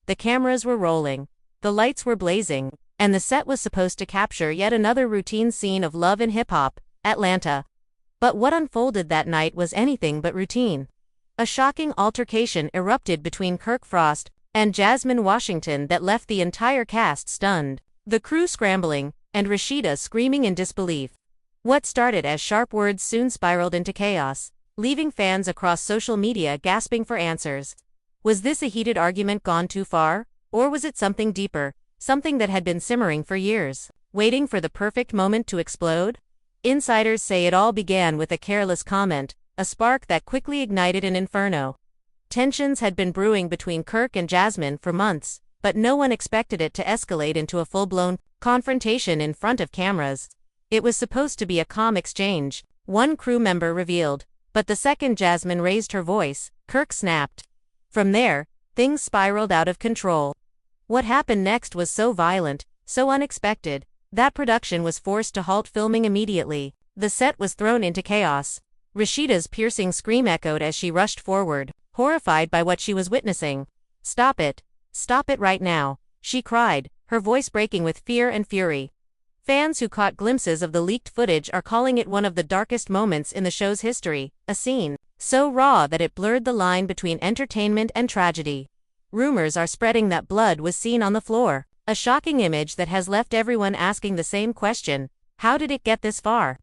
The cameras were rolling. The lights were blazing. And the set was supposed to capture yet another routine scene of love and hip-hop, Atlanta. But what unfolded that night was anything but routine. A shocking altercation erupted between Kirk Frost and Jasmine Washington that left the entire cast stunned, the crew scrambling, and Rasheeda screaming in disbelief. What started as sharp words soon spiraled into chaos, leaving fans across social media gasping for answers. Was this a heated argument gone too far, or was it something deeper, something that had been simmering for years, waiting for the perfect moment to explode? Insiders say it all began with a careless comment, a spark that quickly ignited an inferno. Tensions had been brewing between Kirk and Jasmine for months, but no one expected it to escalate into a full-blown confrontation in front of cameras. It was supposed to be a calm exchange, one crew member revealed, but the second Jasmine raised her voice, Kirk snapped. From there, things spiraled out of control. What happened next was so violent, so unexpected, that production was forced to halt filming immediately. The set was thrown into chaos. Rasheeda's piercing scream echoed as she rushed forward, horrified by what she was witnessing. "Stop it. Stop it right now," she cried, her voice breaking with fear and fury. Fans who caught glimpses of the leaked footage are calling it one of the darkest moments in the show's history, a scene so raw that it blurred the line between entertainment and tragedy. Rumors are spreading that blood was seen on the floor, a shocking image that has left everyone asking the same question: how did it get this far?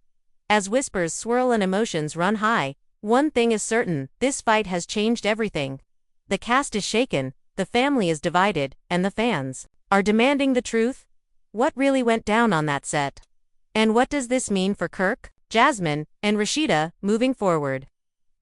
As whispers swirl and emotions run high, one thing is certain: this fight has changed everything. The cast is shaken, the family is divided, and the fans are demanding the truth. What really went down on that set? And what does this mean for Kirk, Jasmine, and Rasheeda moving forward?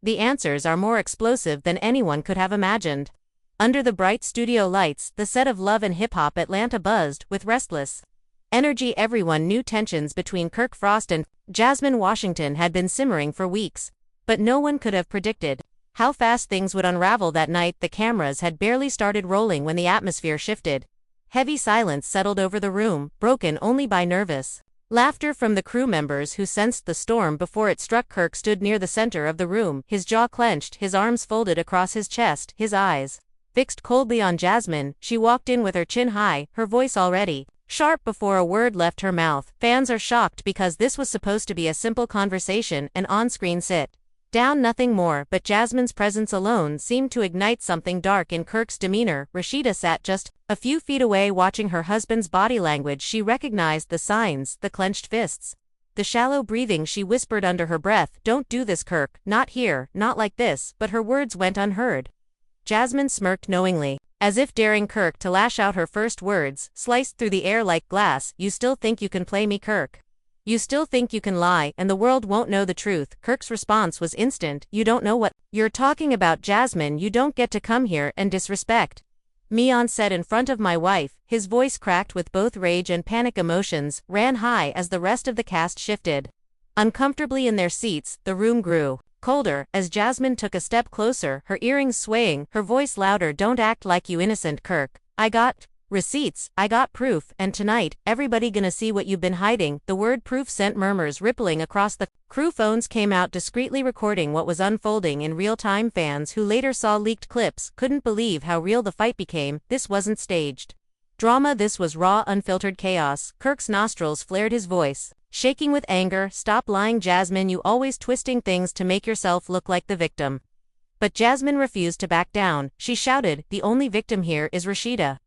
The answers are more explosive than anyone could have imagined. Under the bright studio lights, the set of Love and Hip Hop Atlanta buzzed with restless energy. Everyone knew tensions between Kirk Frost and Jasmine Washington had been simmering for weeks, but no one could have predicted how fast things would unravel that night. The cameras had barely started rolling when the atmosphere shifted. Heavy silence settled over the room, broken only by nervous laughter from the crew members who sensed the storm before it struck. Kirk stood near the center of the room, his jaw clenched, his arms folded across his chest, his eyes fixed coldly on Jasmine. She walked in with her chin high, her voice already sharp before a word left her mouth. Fans are shocked because this was supposed to be a simple conversation, an on-screen sit down, nothing more, but Jasmine's presence alone seemed to ignite something dark in Kirk's demeanor. Rasheeda sat just a few feet away, watching her husband's body language. She recognized the signs, the clenched fists, the shallow breathing. She whispered under her breath, "Don't do this, Kirk, not here, not like this," but her words went unheard. Jasmine smirked knowingly, as if daring Kirk to lash out. Her first words sliced through the air like glass. "You still think you can play me, Kirk? You still think you can lie and the world won't know the truth?" Kirk's response was instant. "You don't know what you're talking about, Jasmine. You don't get to come here and disrespect me on set in front of my wife." His voice cracked with both rage and panic. Emotions ran high as the rest of the cast shifted uncomfortably in their seats. The room grew colder as Jasmine took a step closer, her earrings swaying, her voice louder. "Don't act like you innocent, Kirk. I got receipts, I got proof, and tonight, everybody gonna see what you've been hiding." The word proof sent murmurs rippling across the crew. Phones came out discreetly recording what was unfolding in real time. Fans who later saw leaked clips couldn't believe how real the fight became. This wasn't staged drama, this was raw, unfiltered chaos. Kirk's nostrils flared, his voice shaking with anger. "Stop lying, Jasmine. You always twisting things to make yourself look like the victim." But Jasmine refused to back down. She shouted, "The only victim here is Rasheeda.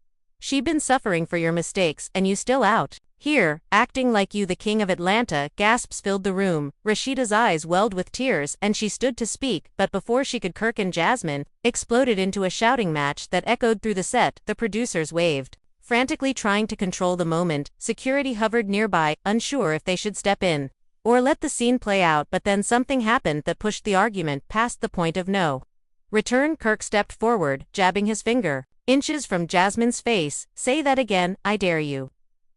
She been suffering for your mistakes, and you still out here, acting like you the king of Atlanta." Gasps filled the room. Rasheeda's eyes welled with tears, and she stood to speak, but before she could, Kirk and Jasmine exploded into a shouting match that echoed through the set. The producers waved frantically, trying to control the moment. Security hovered nearby, unsure if they should step in or let the scene play out. But then something happened that pushed the argument past the point of no return. Kirk stepped forward, jabbing his finger inches from Jasmine's face. "Say that again, I dare you,"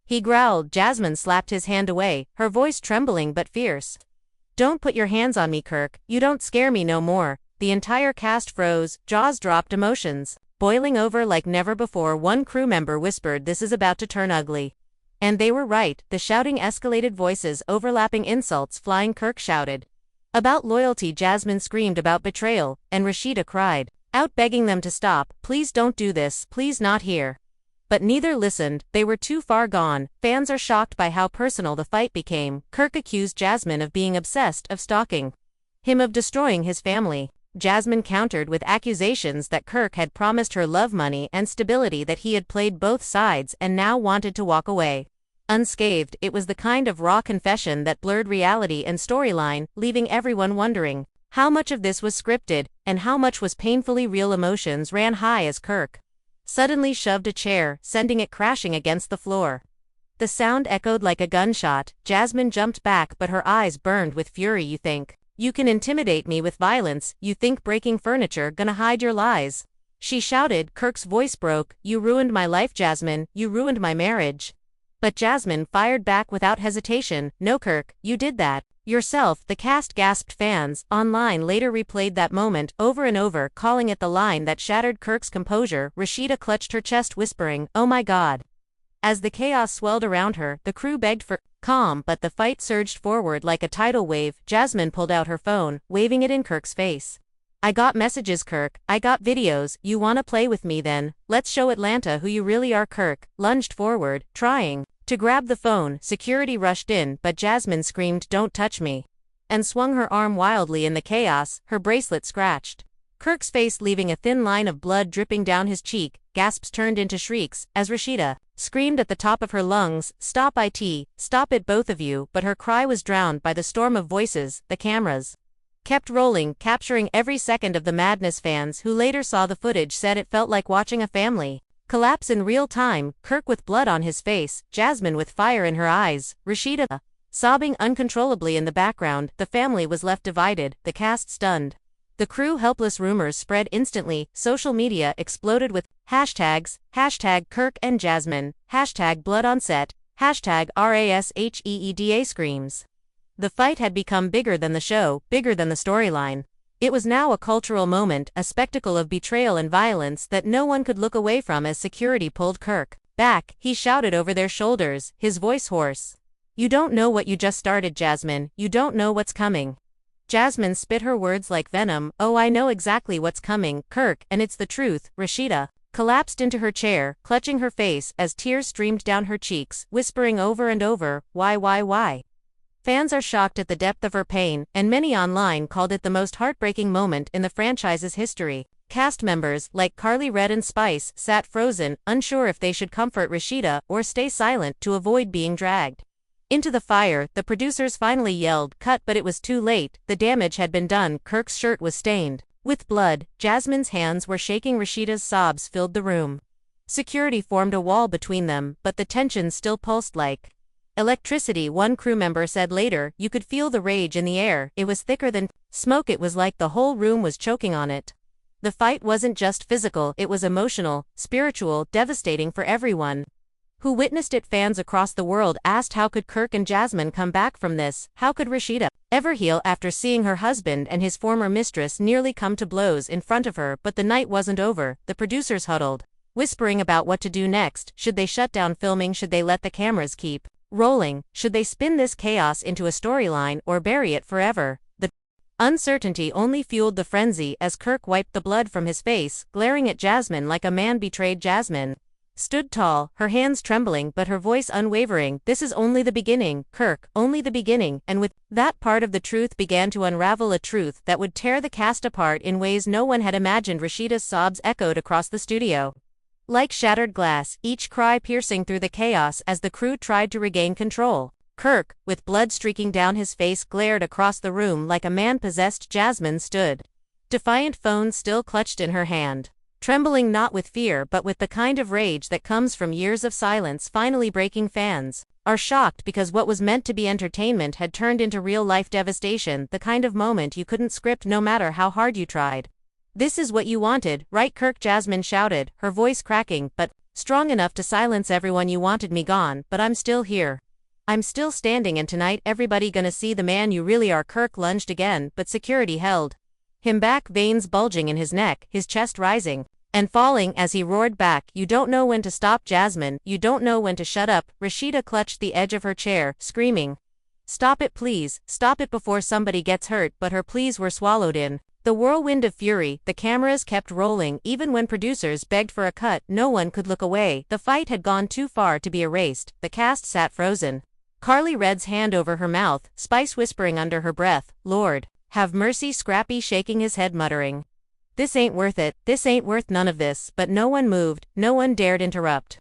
he growled. Jasmine slapped his hand away, her voice trembling but fierce. "Don't put your hands on me, Kirk. You don't scare me no more." The entire cast froze, jaws dropped, emotions boiling over like never before. One crew member whispered, "This is about to turn ugly." And they were right. The shouting escalated, voices overlapping, insults flying. Kirk shouted about loyalty, Jasmine screamed about betrayal, and Rasheeda cried out begging them to stop, please don't do this, please not here. But neither listened, they were too far gone. Fans are shocked by how personal the fight became. Kirk accused Jasmine of being obsessed, of stalking him, of destroying his family. Jasmine countered with accusations that Kirk had promised her love, money, and stability, that he had played both sides and now wanted to walk away unscathed. It was the kind of raw confession that blurred reality and storyline, leaving everyone wondering how much of this was scripted, and how much was painfully real. Emotions ran high as Kirk suddenly shoved a chair, sending it crashing against the floor. The sound echoed like a gunshot. Jasmine jumped back, but her eyes burned with fury. You think you can intimidate me with violence? You think breaking furniture gonna hide your lies? She shouted. Kirk's voice broke. You ruined my life, Jasmine. You ruined my marriage. But Jasmine fired back without hesitation. No, Kirk, you did that yourself. The cast gasped. Fans online later replayed that moment over and over, calling it the line that shattered Kirk's composure. Rasheeda clutched her chest, whispering, "Oh my God." As the chaos swelled around her, the crew begged for calm, but the fight surged forward like a tidal wave. Jasmine pulled out her phone, waving it in Kirk's face. "I got messages, Kirk. I got videos. You wanna play with me then? Let's show Atlanta who you really are." Kirk lunged forward, trying to grab the phone. Security rushed in, but Jasmine screamed, "Don't touch me," and swung her arm wildly. In the chaos, her bracelet scratched Kirk's face, leaving a thin line of blood dripping down his cheek. Gasps turned into shrieks as Rasheeda screamed at the top of her lungs, "Stop it! Stop it, both of you!" But her cry was drowned by the storm of voices. The cameras kept rolling, capturing every second of the madness. Fans who later saw the footage said it felt like watching a family collapse in real time. Kirk with blood on his face, Jasmine with fire in her eyes, Rasheeda sobbing uncontrollably in the background. The family was left divided, the cast stunned, the crew helpless. Rumors spread instantly. Social media exploded with hashtags, hashtag Kirk and Jasmine, hashtag blood on set, hashtag RASHEEDA screams. The fight had become bigger than the show, bigger than the storyline. It was now a cultural moment, a spectacle of betrayal and violence that no one could look away from. As security pulled Kirk back, he shouted over their shoulders, his voice hoarse, "You don't know what you just started, Jasmine. You don't know what's coming." Jasmine spit her words like venom. "Oh, I know exactly what's coming, Kirk, and it's the truth." Rasheeda collapsed into her chair, clutching her face as tears streamed down her cheeks, whispering over and over, Why? Fans are shocked at the depth of her pain, and many online called it the most heartbreaking moment in the franchise's history. Cast members, like Carly Red and Spice, sat frozen, unsure if they should comfort Rasheeda or stay silent to avoid being dragged into the fire. The producers finally yelled, "Cut," but it was too late. The damage had been done. Kirk's shirt was stained with blood. Jasmine's hands were shaking. Rasheeda's sobs filled the room. Security formed a wall between them, but the tension still pulsed like electricity. One crew member said later, "You could feel the rage in the air. It was thicker than smoke. It was like the whole room was choking on it." The fight wasn't just physical, it was emotional, spiritual, devastating for everyone who witnessed it. Fans across the world asked, how could Kirk and Jasmine come back from this? How could Rasheeda ever heal after seeing her husband and his former mistress nearly come to blows in front of her? But the night wasn't over. The producers huddled, whispering about what to do next. Should they shut down filming? Should they let the cameras keep rolling? Should they spin this chaos into a storyline or bury it forever? The uncertainty only fueled the frenzy as Kirk wiped the blood from his face, glaring at Jasmine like a man betrayed. Jasmine stood tall, her hands trembling but her voice unwavering. "This is only the beginning, Kirk, only the beginning." And with that, part of the truth began to unravel, a truth that would tear the cast apart in ways no one had imagined. Rasheeda's sobs echoed across the studio like shattered glass, each cry piercing through the chaos as the crew tried to regain control. Kirk, with blood streaking down his face, glared across the room like a man possessed. Jasmine stood defiant, phone still clutched in her hand, trembling not with fear but with the kind of rage that comes from years of silence finally breaking. Fans are shocked because what was meant to be entertainment had turned into real-life devastation, the kind of moment you couldn't script no matter how hard you tried. "This is what you wanted, right, Kirk?" Jasmine shouted, her voice cracking, but strong enough to silence everyone. "You wanted me gone, but I'm still here. I'm still standing, and tonight everybody gonna see the man you really are." Kirk lunged again, but security held him back, veins bulging in his neck, his chest rising and falling as he roared back, "You don't know when to stop, Jasmine. You don't know when to shut up." Rasheeda clutched the edge of her chair, screaming, "Stop it, please, stop it before somebody gets hurt." But her pleas were swallowed in The whirlwind of fury, the cameras kept rolling even when producers begged for a cut, no one could look away. The fight had gone too far to be erased. The cast sat frozen. Carly Red's hand over her mouth, Spice whispering under her breath, "Lord, have mercy." Scrappy shaking his head muttering, "This ain't worth it, this ain't worth none of this." But no one moved, no one dared interrupt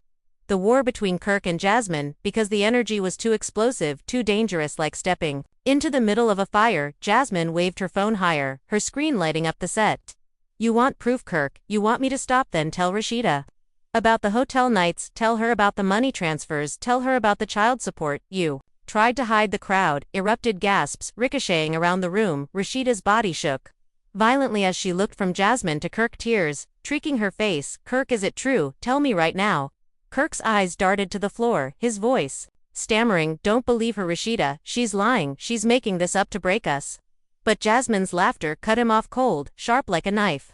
the war between Kirk and Jasmine, because the energy was too explosive, too dangerous, like stepping into the middle of a fire. Jasmine waved her phone higher, her screen lighting up the set. "You want proof, Kirk? You want me to stop? Then tell Rasheeda about the hotel nights, tell her about the money transfers, tell her about the child support. You tried to hide the crowd," erupted gasps, ricocheting around the room. Rasheeda's body shook violently as she looked from Jasmine to Kirk, tears streaking her face. "Kirk, is it true? Tell me right now." Kirk's eyes darted to the floor, his voice stammering, "Don't believe her, Rasheeda, she's lying, she's making this up to break us." But Jasmine's laughter cut him off cold, sharp like a knife.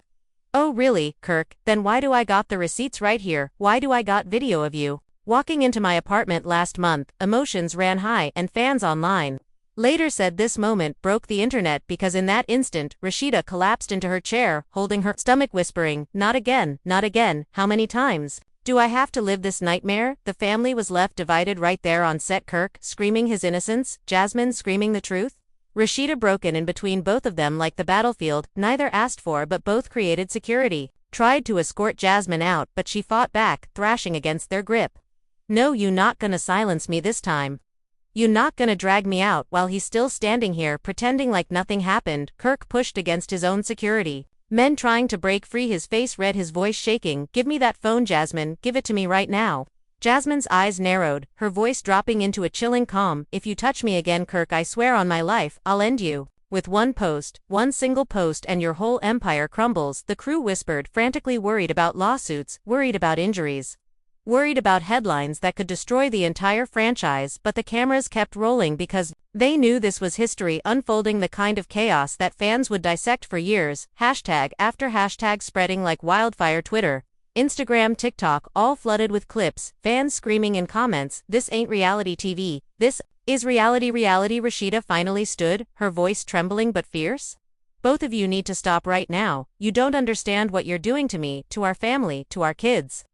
"Oh really, Kirk, then why do I got the receipts right here? Why do I got video of you walking into my apartment last month?" Emotions ran high, and fans online later said this moment broke the internet, because in that instant, Rasheeda collapsed into her chair, holding her stomach, whispering, "Not again, not again. How many times do I have to live this nightmare?" The family was left divided right there on set. Kirk screaming his innocence, Jasmine screaming the truth. Rasheeda broken in between both of them like the battlefield, neither asked for but both created. Security tried to escort Jasmine out, but she fought back, thrashing against their grip. "No, you not gonna silence me this time. You not gonna drag me out." While he's still standing here pretending like nothing happened, Kirk pushed against his own security men trying to break free. His face red, his voice shaking, "Give me that phone, Jasmine, give it to me right now." Jasmine's eyes narrowed, her voice dropping into a chilling calm, "If you touch me again, Kirk, I swear on my life, I'll end you. With one post, one single post, and your whole empire crumbles." The crew whispered, frantically worried about lawsuits, worried about injuries, worried about headlines that could destroy the entire franchise. But the cameras kept rolling because they knew this was history unfolding, the kind of chaos that fans would dissect for years. Hashtag after hashtag spreading like wildfire. Twitter, Instagram, TikTok, all flooded with clips, fans screaming in comments, "This ain't reality TV, this is reality." Rasheeda finally stood, her voice trembling but fierce. "Both of you need to stop right now. You don't understand what you're doing to me, to our family, to our kids."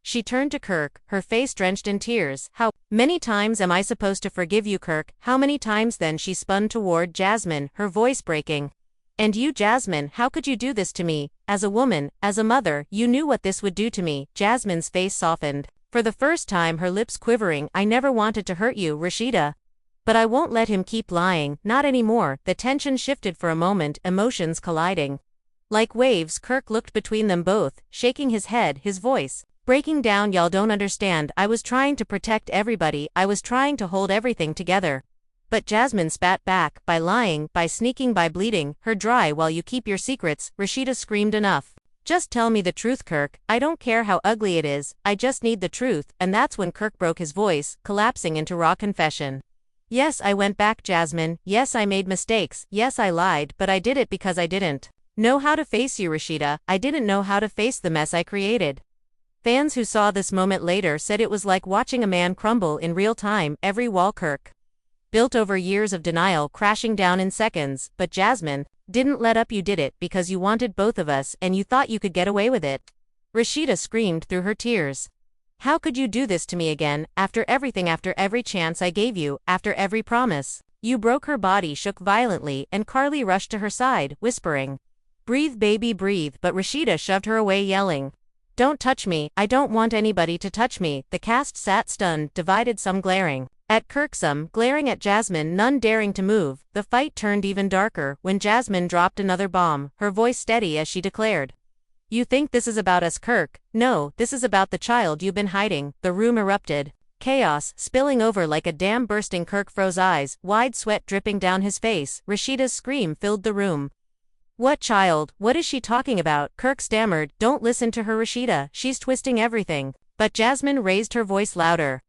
She turned to Kirk, her face drenched in tears. "How many times am I supposed to forgive you, Kirk? How many times?" Then she spun toward Jasmine, her voice breaking. "And you, Jasmine, how could you do this to me? As a woman, as a mother, you knew what this would do to me." Jasmine's face softened, for the first time, her lips quivering. "I never wanted to hurt you, Rasheeda. But I won't let him keep lying, not anymore." The tension shifted for a moment, emotions colliding like waves. Kirk looked between them both, shaking his head, his voice breaking down. "Y'all don't understand. I was trying to protect everybody, I was trying to hold everything together." But Jasmine spat back, "By lying, by sneaking, by bleeding her dry while you keep your secrets." Rasheeda screamed, "Enough. Just tell me the truth, Kirk. I don't care how ugly it is, I just need the truth." And that's when Kirk broke his voice, collapsing into raw confession. "Yes, I went back, Jasmine. Yes, I made mistakes. Yes, I lied, but I did it because I didn't know how to face you, Rasheeda. I didn't know how to face the mess I created." Fans who saw this moment later said it was like watching a man crumble in real time, every wall Kirk built over years of denial crashing down in seconds. "But Jasmine didn't let up. You did it because you wanted both of us, and you thought you could get away with it." Rasheeda screamed through her tears. "How could you do this to me again, after everything, after every chance I gave you, after every promise you broke?" Her body shook violently, and Carly rushed to her side, whispering, "Breathe, baby, breathe." But Rasheeda shoved her away, yelling, "Don't touch me, I don't want anybody to touch me." The cast sat stunned, divided, some glaring at Kirk, some glaring at Jasmine, none daring to move. The fight turned even darker when Jasmine dropped another bomb, her voice steady as she declared, "You think this is about us, Kirk? No, this is about the child you've been hiding." The room erupted, chaos spilling over like a dam bursting. Kirk froze, eyes wide, sweat dripping down his face. Rasheeda's scream filled the room. "What child? What is she talking about?" Kirk stammered. "Don't listen to her, Rasheeda, she's twisting everything." But Jasmine raised her voice louder.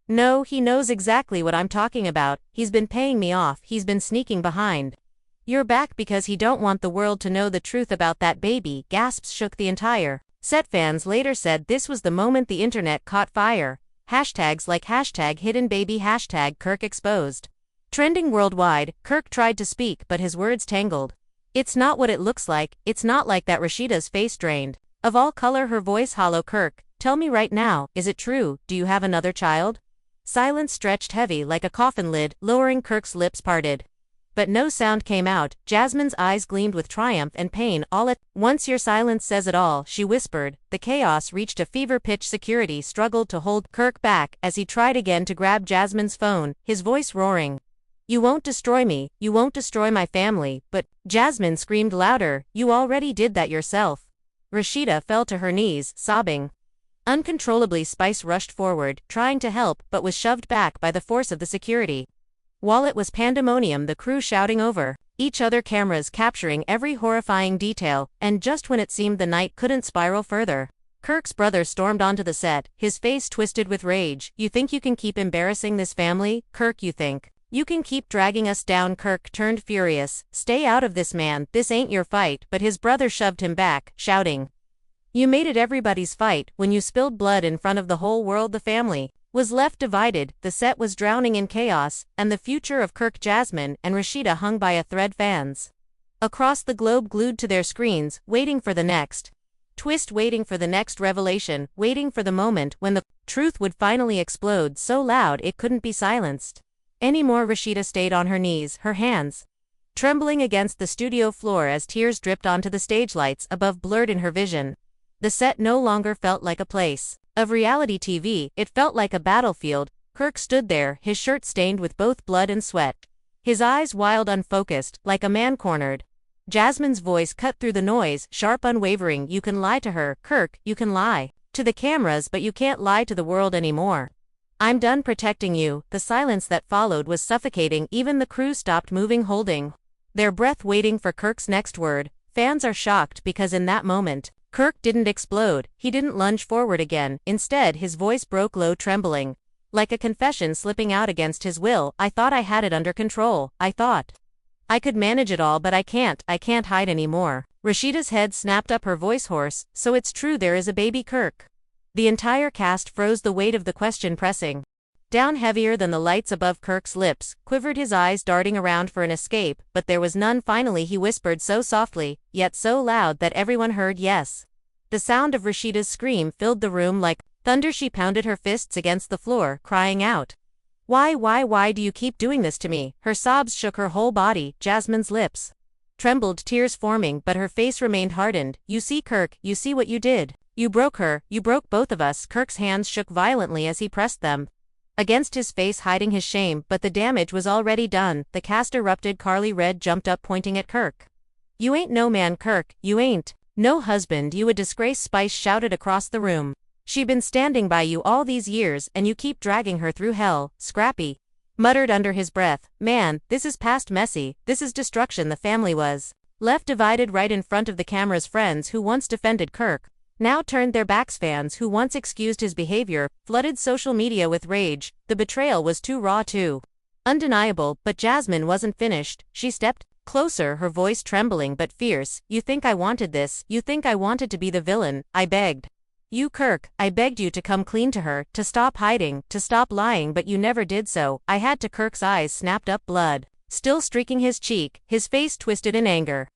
"No, he knows exactly what I'm talking about. He's been paying me off, he's been sneaking behind your back because he don't want the world to know the truth about that baby." Gasps shook the entire set. Fans later said this was the moment the internet caught fire. Hashtags like hashtag hidden baby, hashtag Kirk exposed trending worldwide. Kirk tried to speak, but his words tangled. It's not what it looks like, it's not like that. Rasheeda's face drained. Of all color, her voice hollow. Kirk, tell me right now, is it true, do you have another child? Silence stretched heavy like a coffin lid, lowering. Kirk's lips parted. But no sound came out. Jasmine's eyes gleamed with triumph and pain all at once. Your silence says it all, she whispered. The chaos reached a fever pitch. Security struggled to hold Kirk back as he tried again to grab Jasmine's phone, his voice roaring. You won't destroy me, you won't destroy my family, but Jasmine screamed louder, you already did that yourself. Rasheeda fell to her knees, sobbing. Uncontrollably, Spice rushed forward, trying to help, but was shoved back by the force of the security. While it was pandemonium, the crew shouting over each other, cameras capturing every horrifying detail, and just when it seemed the night couldn't spiral further, Kirk's brother stormed onto the set, his face twisted with rage. You think you can keep embarrassing this family, Kirk? You think you can keep dragging us down? Kirk turned furious. Stay out of this, man, this ain't your fight, but his brother shoved him back, shouting. You made it everybody's fight when you spilled blood in front of the whole world. The family was left divided, the set was drowning in chaos, and the future of Kirk, Jasmine, and Rasheeda hung by a thread. Fans across the globe glued to their screens, waiting for the next twist, waiting for the next revelation, waiting for the moment when the truth would finally explode so loud it couldn't be silenced anymore. Rasheeda stayed on her knees, her hands trembling against the studio floor as tears dripped onto the stage. Lights above blurred in her vision. The set no longer felt like a place of reality TV, it felt like a battlefield. Kirk stood there, his shirt stained with both blood and sweat, his eyes wild, unfocused, like a man cornered. Jasmine's voice cut through the noise, sharp, unwavering. You can lie to her, Kirk, you can lie to the cameras, but you can't lie to the world anymore. I'm done protecting you. The silence that followed was suffocating. Even the crew stopped moving, holding their breath, waiting for Kirk's next word. Fans are shocked because in that moment, Kirk didn't explode, he didn't lunge forward again. Instead, his voice broke low, trembling like a confession slipping out against his will. I thought I had it under control. I thought I could manage it all, but I can't hide anymore. Rasheeda's head snapped up, her voice hoarse. So it's true, there is a baby, Kirk? The entire cast froze, the weight of the question pressing down heavier than the lights above. Kirk's lips quivered, his eyes darting around for an escape, but there was none. Finally he whispered, so softly, yet so loud that everyone heard, yes. The sound of Rasheeda's scream filled the room like thunder. She pounded her fists against the floor, crying out, why do you keep doing this to me? Her sobs shook her whole body. Jasmine's lips trembled, tears forming, but her face remained hardened. You see, Kirk, you see what you did. You broke her, you broke both of us. Kirk's hands shook violently as he pressed them against his face, hiding his shame, but the damage was already done. The cast erupted. Carly Red jumped up, pointing at Kirk. You ain't no man, Kirk, you ain't no husband, you a disgrace. Spice shouted across the room. She been standing by you all these years and you keep dragging her through hell. Scrappy muttered under his breath, man, this is past messy, this is destruction. The family was left divided right in front of the cameras. Friends who once defended Kirk now turned their backs. Fans who once excused his behavior flooded social media with rage. The betrayal was too raw, too undeniable. But Jasmine wasn't finished. She stepped closer, her voice trembling but fierce. You think I wanted this? You think I wanted to be the villain? I begged you, Kirk, I begged you to come clean to her, to stop hiding, to stop lying, but you never did so. I had to. Kirk's eyes snapped up, blood still streaking his cheek, his face twisted in anger.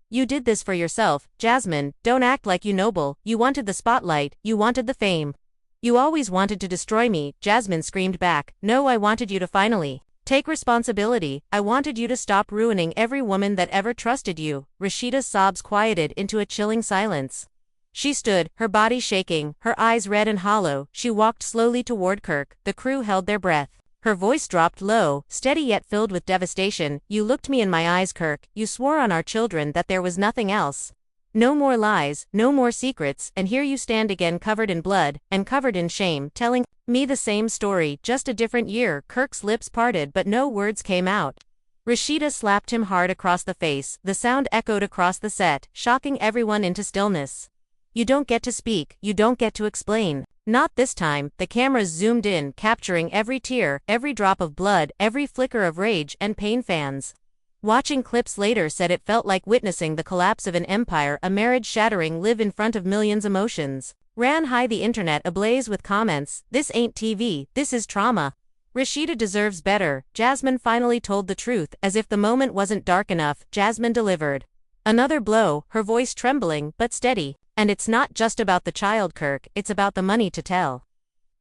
You did this for yourself, Jasmine, don't act like you noble. You wanted the spotlight, you wanted the fame. You always wanted to destroy me. Jasmine screamed back, no, I wanted you to finally take responsibility. I wanted you to stop ruining every woman that ever trusted you. Rasheeda's sobs quieted into a chilling silence. She stood, her body shaking, her eyes red and hollow. She walked slowly toward Kirk. The crew held their breath. Her voice dropped low, steady yet filled with devastation. You looked me in my eyes, Kirk. You swore on our children that there was nothing else. No more lies, no more secrets, and here you stand again, covered in blood, and covered in shame, telling me the same story, just a different year. Kirk's lips parted but no words came out. Rasheeda slapped him hard across the face. The sound echoed across the set, shocking everyone into stillness. You don't get to speak, you don't get to explain. Not this time. The cameras zoomed in, capturing every tear, every drop of blood, every flicker of rage and pain. Fans watching clips later said it felt like witnessing the collapse of an empire, a marriage shattering live in front of millions. Emotions ran high, the internet ablaze with comments, this ain't TV, this is trauma. Rasheeda deserves better. Jasmine finally told the truth, as if the moment wasn't dark enough. Jasmine delivered. Another blow, her voice trembling but steady. And it's not just about the child, Kirk, it's about the money to tell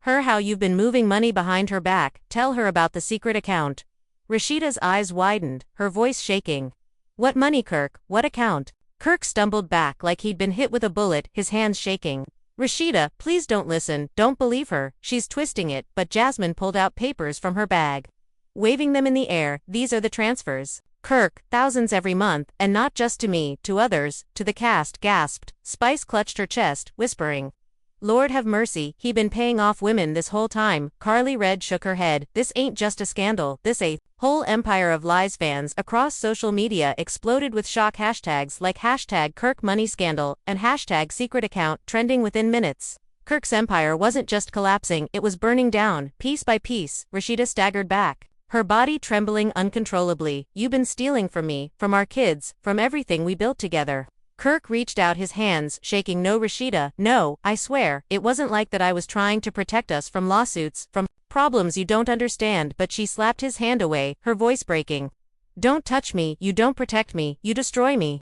her how you've been moving money behind her back. Tell her about the secret account. Rasheeda's eyes widened, her voice shaking. What money, Kirk? What account? Kirk stumbled back like he'd been hit with a bullet, his hands shaking. Rasheeda, please don't listen, don't believe her, she's twisting it. But Jasmine pulled out papers from her bag, waving them in the air. These are the transfers. Kirk, thousands every month, and not just to me, to others, to the cast, gasped. Spice clutched her chest, whispering, Lord have mercy, he been paying off women this whole time. Carly Red shook her head. This ain't just a scandal, this a whole empire of lies. Fans across social media exploded with shock hashtags like hashtag Kirk Money Scandal and hashtag Secret Account, trending within minutes. Kirk's empire wasn't just collapsing, it was burning down, piece by piece. Rasheeda staggered back, her body trembling uncontrollably. You've been stealing from me, from our kids, from everything we built together. Kirk reached out, his hands shaking. No, Rasheeda, no, I swear, it wasn't like that. I was trying to protect us from lawsuits, from problems you don't understand. But she slapped his hand away, her voice breaking. Don't touch me, you don't protect me, you destroy me.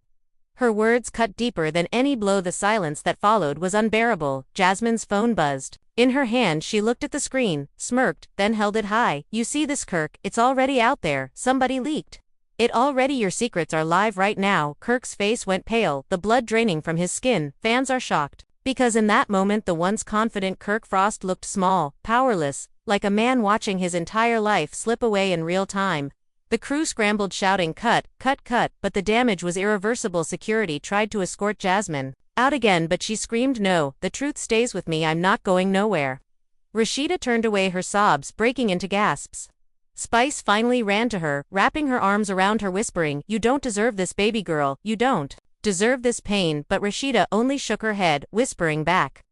Her words cut deeper than any blow. The silence that followed was unbearable. Jasmine's phone buzzed. In her hand she looked at the screen, smirked, then held it high. You see this, Kirk, it's already out there, somebody leaked it already. Your secrets are live right now. Kirk's face went pale, the blood draining from his skin. Fans are shocked, because in that moment the once confident Kirk Frost looked small, powerless, like a man watching his entire life slip away in real time. The crew scrambled, shouting, cut, cut, cut, but the damage was irreversible. Security tried to escort Jasmine out again, but she screamed, no, the truth stays with me, I'm not going nowhere. Rasheeda turned away, her sobs breaking into gasps. Spice finally ran to her, wrapping her arms around her, whispering, you don't deserve this, baby girl, you don't deserve this pain. But Rasheeda only shook her head, whispering back,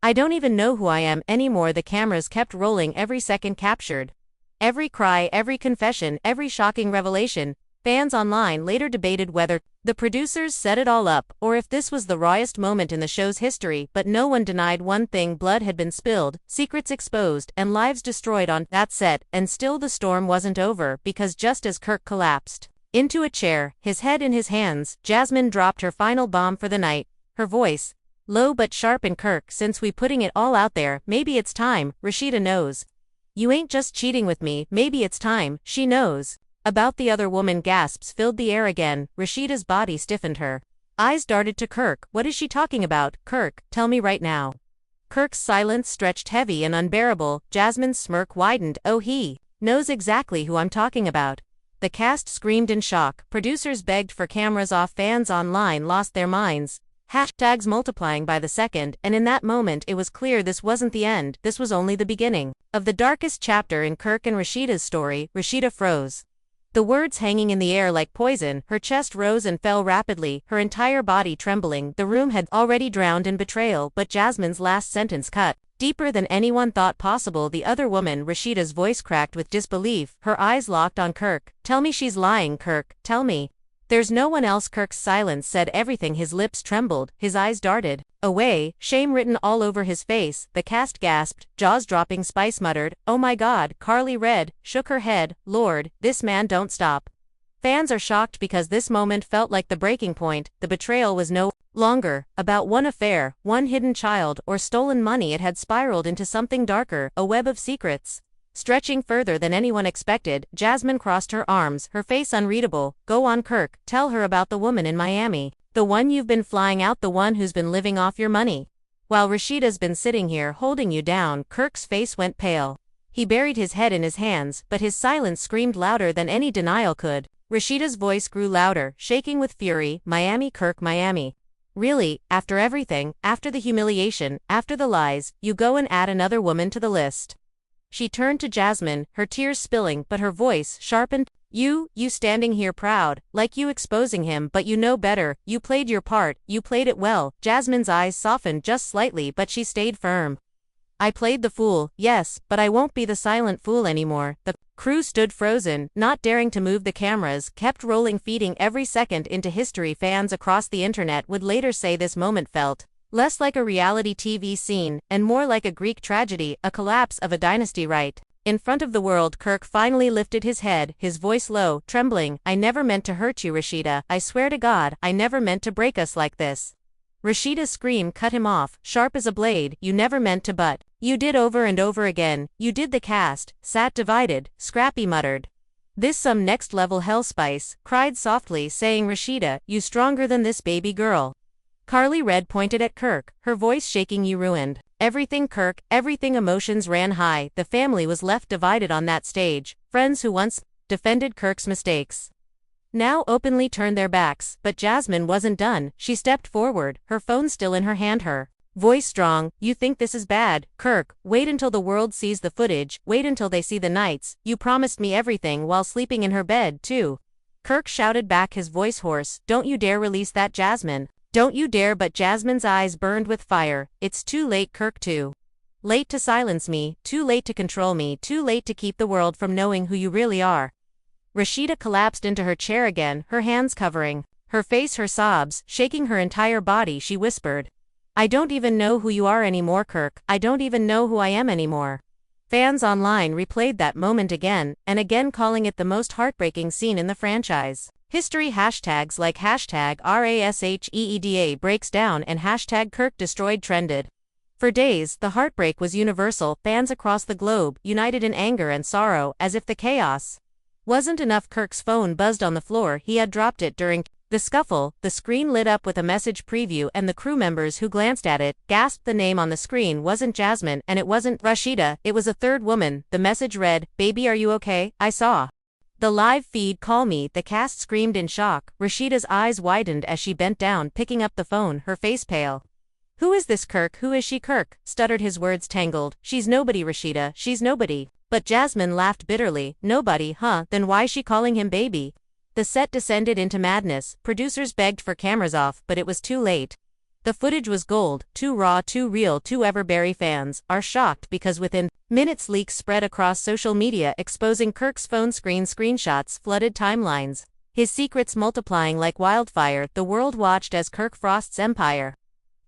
I don't even know who I am anymore. The cameras kept rolling, every second captured every cry, every confession, every shocking revelation. Fans online later debated whether the producers set it all up, or if this was the rawest moment in the show's history, but no one denied one thing: blood had been spilled, secrets exposed, and lives destroyed on that set. And still the storm wasn't over, because just as Kirk collapsed into a chair, his head in his hands, Jasmine dropped her final bomb for the night, her voice low but sharp and Kirk, since we putting it all out there, maybe it's time. Rasheeda knows you ain't just cheating with me, maybe it's time. She knows about the other woman. Gasps filled the air again. Rasheeda's body stiffened, her eyes darted to Kirk. What is she talking about? Kirk, tell me right now. Kirk's silence stretched heavy and unbearable. Jasmine's smirk widened. Oh, he knows exactly who I'm talking about. The cast screamed in shock. Producers begged for cameras off. Fans online lost their minds, hashtags multiplying by the second, and in that moment it was clear this wasn't the end, this was only the beginning of the darkest chapter in Kirk and Rasheeda's story. Rasheeda froze, the words hanging in the air like poison. Her chest rose and fell rapidly, her entire body trembling. The room had already drowned in betrayal, but Jasmine's last sentence cut deeper than anyone thought possible. The other woman. Rasheeda's voice cracked with disbelief, her eyes locked on Kirk. Tell me she's lying, Kirk, tell me. There's no one else. Kirk's silence said everything. His lips trembled, his eyes darted away, shame written all over his face. The cast gasped, jaws dropping. Spice muttered, oh my God. Carly Red shook her head, Lord, this man don't stop. Fans are shocked because this moment felt like the breaking point. The betrayal was no longer about one affair, one hidden child, or stolen money. It had spiraled into something darker, a web of secrets stretching further than anyone expected. Jasmine crossed her arms, her face unreadable. Go on, Kirk, tell her about the woman in Miami, the one you've been flying out, the one who's been living off your money, while Rasheeda's been sitting here holding you down. Kirk's face went pale. He buried his head in his hands, but his silence screamed louder than any denial could. Rasheeda's voice grew louder, shaking with fury. Miami, Kirk, Miami. Really, after everything, after the humiliation, after the lies, you go and add another woman to the list? She turned to Jasmine, her tears spilling, but her voice sharpened. You standing here proud, like you exposing him, but you know better. You played your part, you played it well. Jasmine's eyes softened just slightly, but she stayed firm. I played the fool, yes, but I won't be the silent fool anymore. The crew stood frozen, not daring to move. The cameras kept rolling, feeding every second into history. Fans across the internet would later say this moment felt less like a reality TV scene, and more like a Greek tragedy, a collapse of a dynasty. Right In front of the world, Kirk finally lifted his head, his voice low, trembling. I never meant to hurt you, Rasheeda. I swear to God, I never meant to break us like this. Rasheeda's scream cut him off, sharp as a blade. You never meant to, but you did over and over again. You did. The cast sat divided. Scrappy muttered, "This some next level hellspice," cried softly, saying, "Rasheeda, you stronger than this, baby girl." Carly Red pointed at Kirk, her voice shaking. "You ruined everything, Kirk, everything." Emotions ran high. The family was left divided on that stage. Friends who once defended Kirk's mistakes now openly turned their backs. But Jasmine wasn't done. She stepped forward, her phone still in her hand, her voice strong. "You think this is bad, Kirk? Wait until the world sees the footage. Wait until they see the nights. You promised me everything while sleeping in her bed, too." Kirk shouted back, his voice hoarse. "Don't you dare release that, Jasmine. Don't you dare." But Jasmine's eyes burned with fire. "It's too late, Kirk. Too late to silence me, too late to control me, too late to keep the world from knowing who you really are." Rasheeda collapsed into her chair again, her hands covering her face, her sobs shaking her entire body. She whispered, "I don't even know who you are anymore, Kirk. I don't even know who I am anymore." Fans online replayed that moment again and again, calling it the most heartbreaking scene in the franchise history. Hashtags like #RASHEEDA breaks down and #Kirk destroyed trended. For days, the heartbreak was universal. Fans across the globe united in anger and sorrow, as if the chaos wasn't enough. Kirk's phone buzzed on the floor. He had dropped it during the scuffle. The screen lit up with a message preview, and the crew members who glanced at it gasped. The name on the screen wasn't Jasmine, and it wasn't Rasheeda. It was a third woman. The message read, "Baby, are you okay? I saw the live feed. Call me." The cast screamed in shock. Rasheeda's eyes widened as she bent down, picking up the phone, her face pale. "Who is this, Kirk? Who is she?" Kirk stuttered, his words tangled. "She's nobody, Rasheeda. She's nobody." But Jasmine laughed bitterly. "Nobody, huh? Then why's she calling him baby?" The set descended into madness. Producers begged for cameras off, but it was too late. The footage was gold, too raw, too real, too Everberry. Fans are shocked because within minutes leaks spread across social media exposing Kirk's phone screen. Screenshots flooded timelines, his secrets multiplying like wildfire. The world watched as Kirk Frost's empire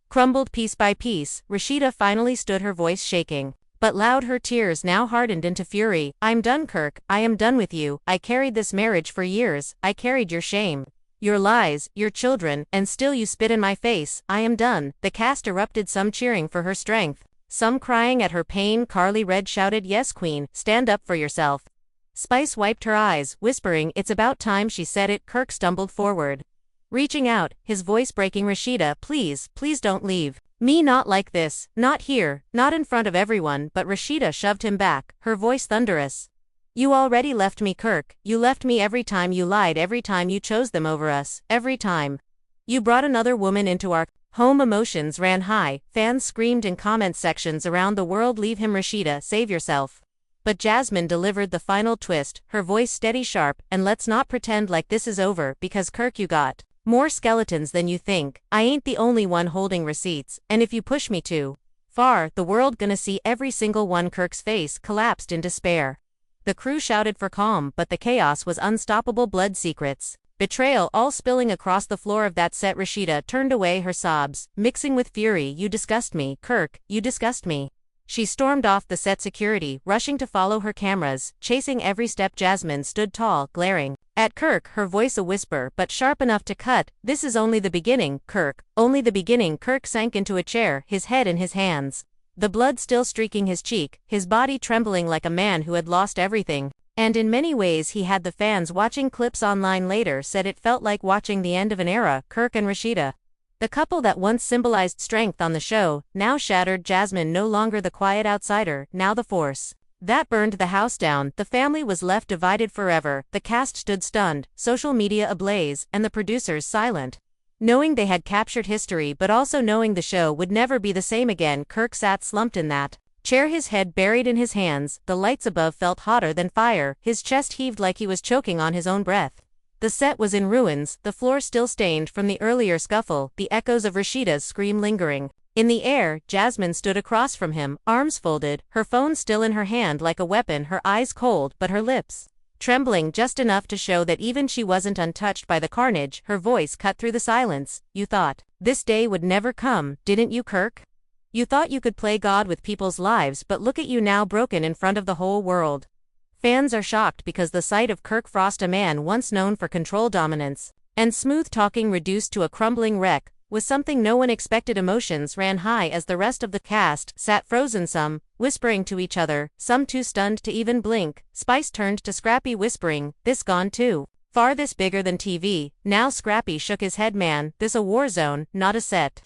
crumbled piece by piece. Rasheeda finally stood, her voice shaking but loud, her tears now hardened into fury. "I'm done, Kirk. I am done with you. I carried this marriage for years. I carried your shame, your lies, your children, and still you spit in my face. I am done." The cast erupted, some cheering for her strength, some crying at her pain. Carly Red shouted, "Yes, Queen, stand up for yourself." Spice wiped her eyes, whispering, "It's about time she said it." Kirk stumbled forward, reaching out, his voice breaking. "Rasheeda, please, please don't leave me. Not like this. Not here. Not in front of everyone." But Rasheeda shoved him back, her voice thunderous. "You already left me, Kirk. You left me every time you lied, every time you chose them over us, every time you brought another woman into our home." Emotions ran high. Fans screamed in comment sections around the world, "Leave him, Rasheeda. Save yourself." But Jasmine delivered the final twist, her voice steady, sharp, "And let's not pretend like this is over, because Kirk, you got more skeletons than you think. I ain't the only one holding receipts, and if you push me too far, the world gonna see every single one." Kirk's face collapsed in despair. The crew shouted for calm, but the chaos was unstoppable. Blood, secrets, betrayal, all spilling across the floor of that set. Rasheeda turned away, her sobs mixing with fury. "You disgust me, Kirk. You disgust me." She stormed off the set, security rushing to follow her, cameras chasing every step. Jasmine stood tall, glaring at Kirk, her voice a whisper but sharp enough to cut. "This is only the beginning, Kirk. Only the beginning." Kirk sank into a chair, his head in his hands, the blood still streaking his cheek, his body trembling like a man who had lost everything. And in many ways he had. The fans watching clips online later said it felt like watching the end of an era. Kirk and Rasheeda, the couple that once symbolized strength on the show, now shattered. Jasmine no longer the quiet outsider, now the force that burned the house down. The family was left divided forever. The cast stood stunned, social media ablaze, and the producers silent, knowing they had captured history but also knowing the show would never be the same again. Kirk sat slumped in that chair, his head buried in his hands. The lights above felt hotter than fire, his chest heaved like he was choking on his own breath. The set was in ruins, the floor still stained from the earlier scuffle, the echoes of Rasheeda's scream lingering in the air. Jasmine stood across from him, arms folded, her phone still in her hand like a weapon, her eyes cold but her lips trembling just enough to show that even she wasn't untouched by the carnage. Her voice cut through the silence. "You thought this day would never come, didn't you, Kirk? You thought you could play God with people's lives, but look at you now, broken in front of the whole world. Fans are shocked because the sight of Kirk Frost, a man once known for control, dominance, and smooth talking, reduced to a crumbling wreck, was something no one expected. Emotions ran high as the rest of the cast sat frozen, some whispering to each other, some too stunned to even blink. Spice turned to Scrappy, whispering, "This gone too far, this bigger than TV." Now Scrappy shook his head. "Man, this a war zone, not a set."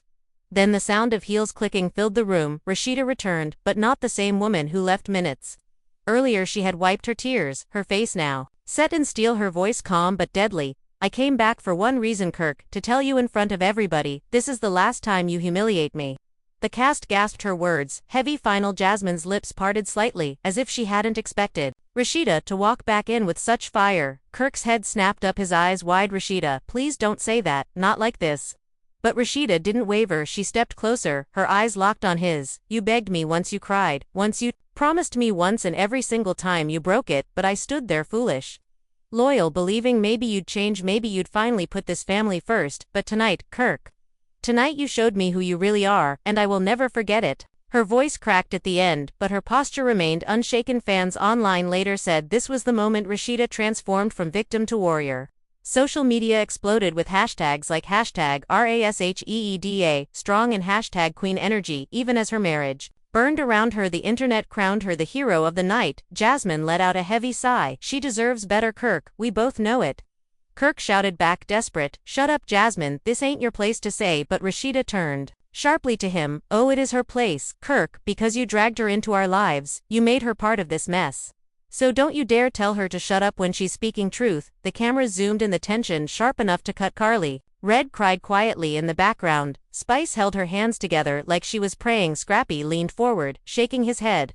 Then the sound of heels clicking filled the room. Rasheeda returned, but not the same woman who left minutes earlier. She had wiped her tears, her face now set in steel, her voice calm but deadly. "I came back for one reason, Kirk, to tell you in front of everybody, this is the last time you humiliate me." The cast gasped her words, heavy, final. Jasmine's lips parted slightly, as if she hadn't expected Rasheeda to walk back in with such fire. Kirk's head snapped up, his eyes wide. "Rasheeda, please don't say that, not like this." But Rasheeda didn't waver. She stepped closer, her eyes locked on his. "You begged me once, you cried once, you promised me once, and every single time you broke it, but I stood there foolish, loyal, believing maybe you'd change, maybe you'd finally put this family first. But tonight, Kirk, tonight you showed me who you really are, and I will never forget it." Her voice cracked at the end, but her posture remained unshaken. Fans online later said this was the moment Rasheeda transformed from victim to warrior. Social media exploded with hashtags like #RASHEEDA, strong, and #Queen Energy. Even as her marriage burned around her, the internet crowned her the hero of the night. Jasmine let out a heavy sigh. "She deserves better, Kirk, we both know it." Kirk shouted back, desperate, "Shut up, Jasmine, this ain't your place to say." But Rasheeda turned sharply to him. "Oh, it is her place, Kirk, because you dragged her into our lives, you made her part of this mess. So don't you dare tell her to shut up when she's speaking truth." The cameras zoomed in, the tension sharp enough to cut. Carly Red cried quietly in the background. Spice held her hands together like she was praying. Scrappy leaned forward, shaking his head.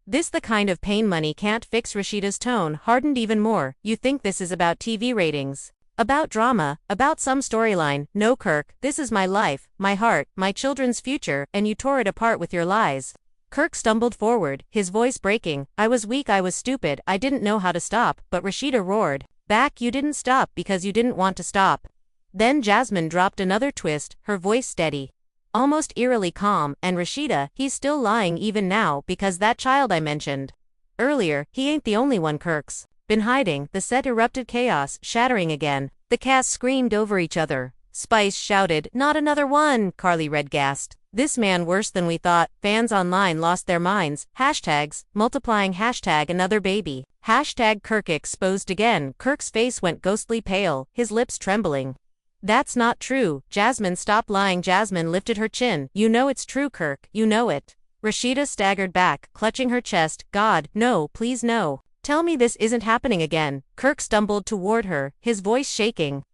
"This the kind of pain money can't fix." Rasheeda's tone hardened even more. "You think this is about TV ratings? About drama? About some storyline? No, Kirk, this is my life, my heart, my children's future, and you tore it apart with your lies." Kirk stumbled forward, his voice breaking. "I was weak, I was stupid, I didn't know how to stop." But Rasheeda roared back, "You didn't stop because you didn't want to stop." Then Jasmine dropped another twist, her voice steady, almost eerily calm. "And Rasheeda, he's still lying even now, because that child I mentioned earlier, he ain't the only one Kirk's been hiding." The set erupted, chaos shattering again. The cast screamed over each other. Spice shouted, "Not another one!" Carly Red gasped, "This man worse than we thought." Fans online lost their minds. Hashtags multiplying. #another baby. #Kirk exposed again. Kirk's face went ghostly pale, his lips trembling. "That's not true." "Jasmine, stop lying." Jasmine lifted her chin. "You know it's true, Kirk, you know it." Rasheeda staggered back, clutching her chest. "God, no, please no. Tell me this isn't happening again." Kirk stumbled toward her, his voice shaking.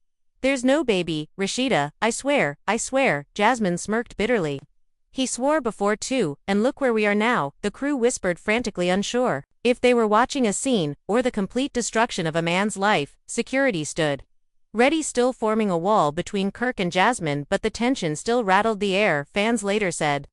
"There's no baby, Rasheeda, I swear, I swear." Jasmine smirked bitterly. "He swore before too, and look where we are now." The crew whispered, frantically unsure if they were watching a scene or the complete destruction of a man's life. Security stood ready, still forming a wall between Kirk and Jasmine, but the tension still rattled the air. Fans later said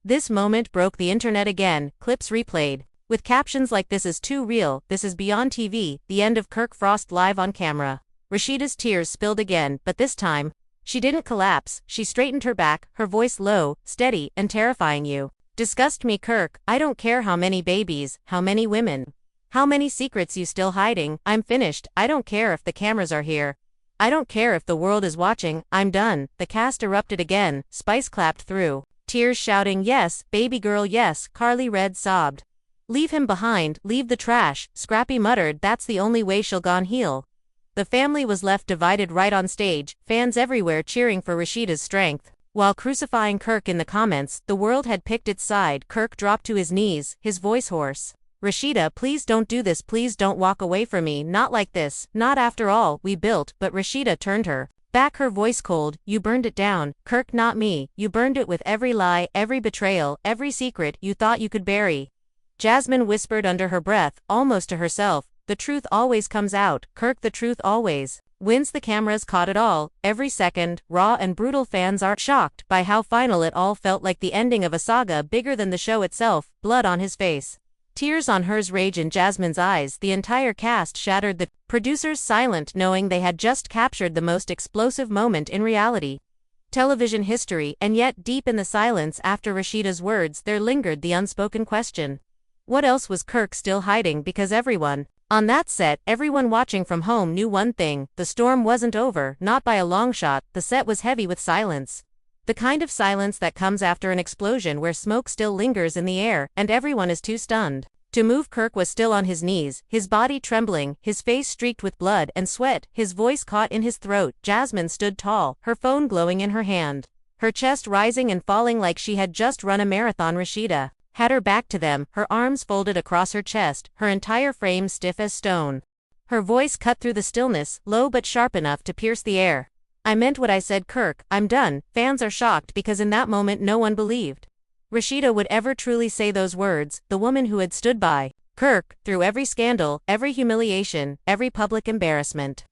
this moment broke the internet again. Clips replayed with captions like, "This is too real, this is beyond TV, the end of Kirk Frost live on camera." Rasheeda's tears spilled again, but this time she didn't collapse. She straightened her back, her voice low, steady, and terrifying. "You disgust me, Kirk. I don't care how many babies, how many women, how many secrets you still hiding. I'm finished. I don't care if the cameras are here. I don't care if the world is watching. I'm done." The cast erupted again. Spice clapped through tears, shouting, "Yes, baby girl, yes." Carly Red sobbed, "Leave him behind, leave the trash." Scrappy muttered, "That's the only way she'll gon' heal." The family was left divided right on stage, fans everywhere cheering for Rasheeda's strength, while crucifying Kirk in the comments. The world had picked its side. Kirk dropped to his knees, his voice hoarse. "Rasheeda, please don't do this, please don't walk away from me, not like this, not after all we built." But Rasheeda turned her back, her voice cold. "You burned it down, Kirk, not me. You burned it with every lie, every betrayal, every secret you thought you could bury." Jasmine whispered under her breath, almost to herself, "The truth always comes out, Kirk, the truth always wins." The cameras caught it all, every second, raw and brutal. Fans are shocked by how final it all felt, like the ending of a saga bigger than the show itself. Blood on his face, tears on hers, rage in Jasmine's eyes. The entire cast shattered, the producers silent, knowing they had just captured the most explosive moment in reality television history, and yet deep in the silence after Rasheeda's words there lingered the unspoken question. What else was Kirk still hiding? Because everyone on that set, everyone watching from home knew one thing: the storm wasn't over, not by a long shot. The set was heavy with silence. The kind of silence that comes after an explosion where smoke still lingers in the air, and everyone is too stunned to move. Kirk was still on his knees, his body trembling, his face streaked with blood and sweat, his voice caught in his throat. Jasmine stood tall, her phone glowing in her hand, her chest rising and falling like she had just run a marathon. Rasheeda had her back to them, her arms folded across her chest, her entire frame stiff as stone. Her voice cut through the stillness, low but sharp enough to pierce the air. I meant what I said, Kirk, I'm done. Fans are shocked because in that moment no one believed Rasheeda would ever truly say those words, the woman who had stood by Kirk through every scandal, every humiliation, every public embarrassment,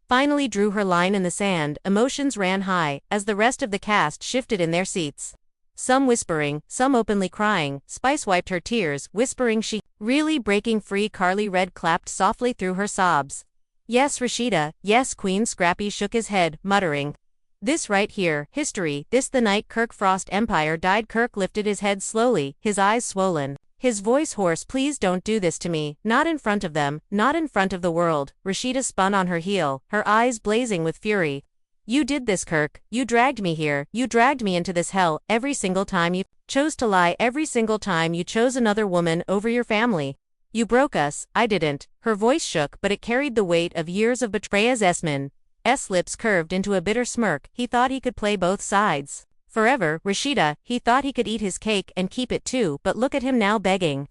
finally drew her line in the sand. Emotions ran high as the rest of the cast shifted in their seats. Some whispering, some openly crying. Spice wiped her tears, whispering she really breaking free. Carly Red clapped softly through her sobs. Yes, Rasheeda, yes. Queen Scrappy shook his head, muttering, this right here, history. This the night Kirk Frost Empire died. Kirk lifted his head slowly, his eyes swollen, his voice hoarse. Please don't do this to me, not in front of them, not in front of the world. Rasheeda spun on her heel, her eyes blazing with fury. You did this, Kirk. You dragged me here. You dragged me into this hell. Every single time you chose to lie, every single time you chose another woman over your family. You broke us. I didn't. Her voice shook, but it carried the weight of years of betrayal. Jasmine's lips curved into a bitter smirk. He thought he could play both sides forever. Rasheeda, he thought he could eat his cake and keep it too, but look at him now, begging.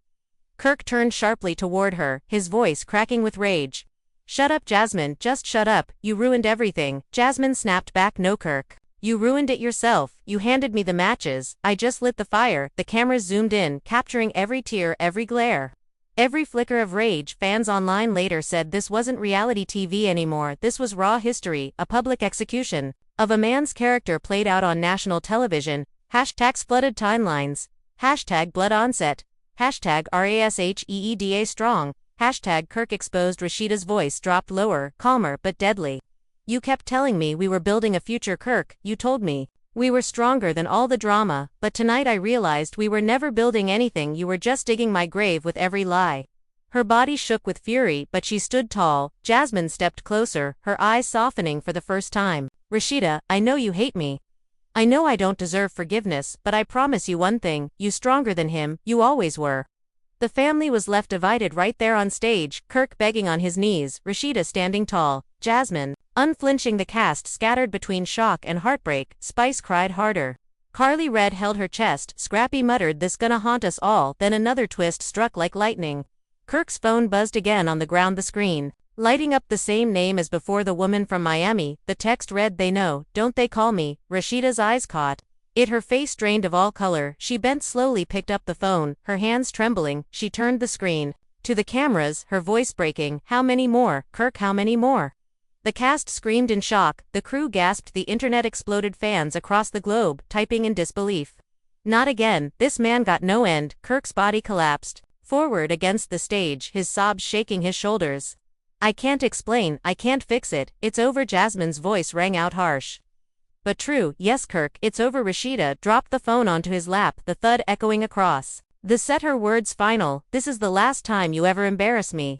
Kirk turned sharply toward her, his voice cracking with rage. Shut up, Jasmine, just shut up. You ruined everything. Jasmine snapped back. No, Kirk. You ruined it yourself. You handed me the matches. I just lit the fire. The cameras zoomed in, capturing every tear, every glare, every flicker of rage. Fans online later said this wasn't reality TV anymore. This was raw history, a public execution of a man's character played out on national television. Hashtags flooded timelines. Hashtag blood onset. Hashtag RASHEEDA strong. Hashtag Kirk exposed. Rasheeda's voice dropped lower, calmer but deadly. You kept telling me we were building a future, Kirk. You told me we were stronger than all the drama, but tonight I realized we were never building anything. You were just digging my grave with every lie. Her body shook with fury, but she stood tall. Jasmine stepped closer, her eyes softening for the first time. Rasheeda, I know you hate me. I know I don't deserve forgiveness, but I promise you one thing, you stronger than him, you always were. The family was left divided right there on stage, Kirk begging on his knees, Rasheeda standing tall, Jasmine unflinching. The cast scattered between shock and heartbreak. Spice cried harder. Carly Red held her chest. Scrappy muttered, this gonna haunt us all. Then another twist struck like lightning. Kirk's phone buzzed again on the ground, the screen lighting up the same name as before, the woman from Miami. The text read, they know, don't they call me. Rasheeda's eyes caught it, her face drained of all color. She bent slowly, picked up the phone, her hands trembling. She turned the screen to the cameras, her voice breaking. How many more, Kirk, how many more? The cast screamed in shock, the crew gasped, the internet exploded, fans across the globe typing in disbelief. Not again, this man got no end. Kirk's body collapsed forward against the stage, his sobs shaking his shoulders. I can't explain, I can't fix it, it's over. Jasmine's voice rang out harsh but true. Yes, Kirk, it's over. Rasheeda dropped the phone onto his lap, the thud echoing across the set, her words final. This is the last time you ever embarrass me.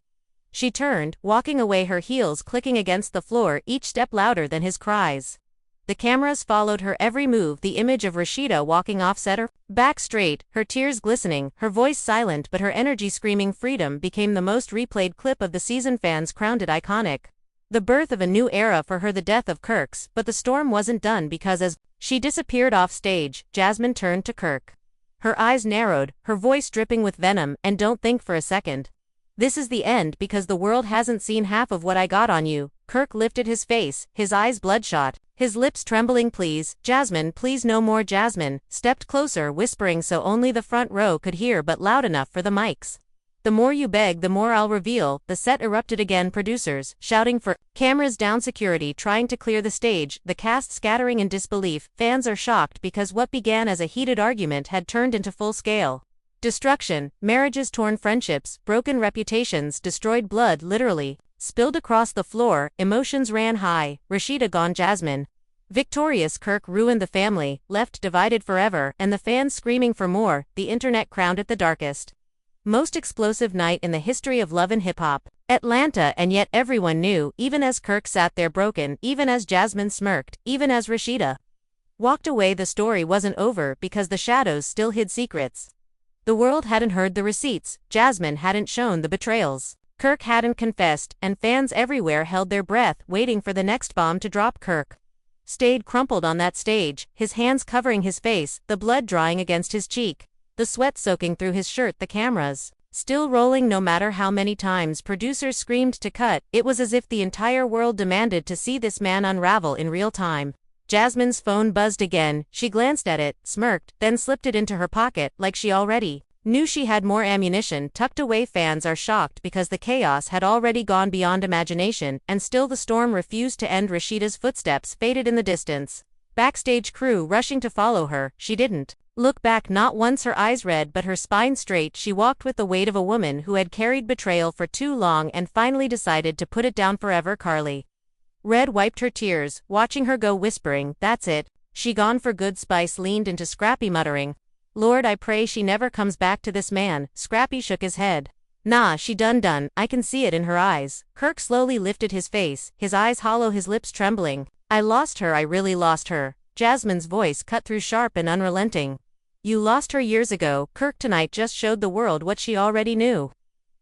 She turned, walking away, her heels clicking against the floor, each step louder than his cries. The cameras followed her every move. The image of Rasheeda walking off set, her back straight, her tears glistening, her voice silent but her energy screaming freedom, became the most replayed clip of the season. Fans crowned it iconic. The birth of a new era for her, the death of Kirk's, but the storm wasn't done, because as she disappeared off stage, Jasmine turned to Kirk. Her eyes narrowed, her voice dripping with venom, and don't think for a second this is the end, because the world hasn't seen half of what I got on you. Kirk lifted his face, his eyes bloodshot, his lips trembling. Please, Jasmine, please no more. Jasmine stepped closer, whispering so only the front row could hear, but loud enough for the mics. The more you beg, the more I'll reveal. The set erupted again, producers shouting for cameras down, security trying to clear the stage, the cast scattering in disbelief. Fans are shocked because what began as a heated argument had turned into full-scale destruction. Marriages torn, friendships broken, reputations destroyed, blood literally spilled across the floor. Emotions ran high. Rasheeda gone, Jasmine Victorious, Kirk ruined the family, left divided forever, and the fans screaming for more. The internet crowned it the darkest, most explosive night in the history of love and hip-hop. Atlanta, and yet everyone knew, even as Kirk sat there broken, even as Jasmine smirked, even as Rasheeda walked away, the story wasn't over because the shadows still hid secrets. The world hadn't heard the receipts, Jasmine hadn't shown the betrayals, Kirk hadn't confessed, and fans everywhere held their breath, waiting for the next bomb to drop. Kirk stayed crumpled on that stage, his hands covering his face, the blood drying against his cheek, the sweat soaking through his shirt, the cameras still rolling no matter how many times producers screamed to cut. It was as if the entire world demanded to see this man unravel in real time. Jasmine's phone buzzed again. She glanced at it, smirked, then slipped it into her pocket like she already knew she had more ammunition tucked away. Fans are shocked because the chaos had already gone beyond imagination, and still the storm refused to end. Rasheeda's footsteps faded in the distance, backstage crew rushing to follow her. She didn't look back, not once, her eyes red but her spine straight. She walked with the weight of a woman who had carried betrayal for too long and finally decided to put it down forever. Carly Red wiped her tears, watching her go, whispering, "That's it, she gone for good." Spice leaned into Scrappy, muttering, "Lord, I pray she never comes back to this man." Scrappy shook his head. "Nah, she done. I can see it in her eyes." Kirk slowly lifted his face, his eyes hollow, his lips trembling. "I lost her, I really lost her." Jasmine's voice cut through, sharp and unrelenting. "You lost her years ago." Kirk tonight just showed the world what she already knew.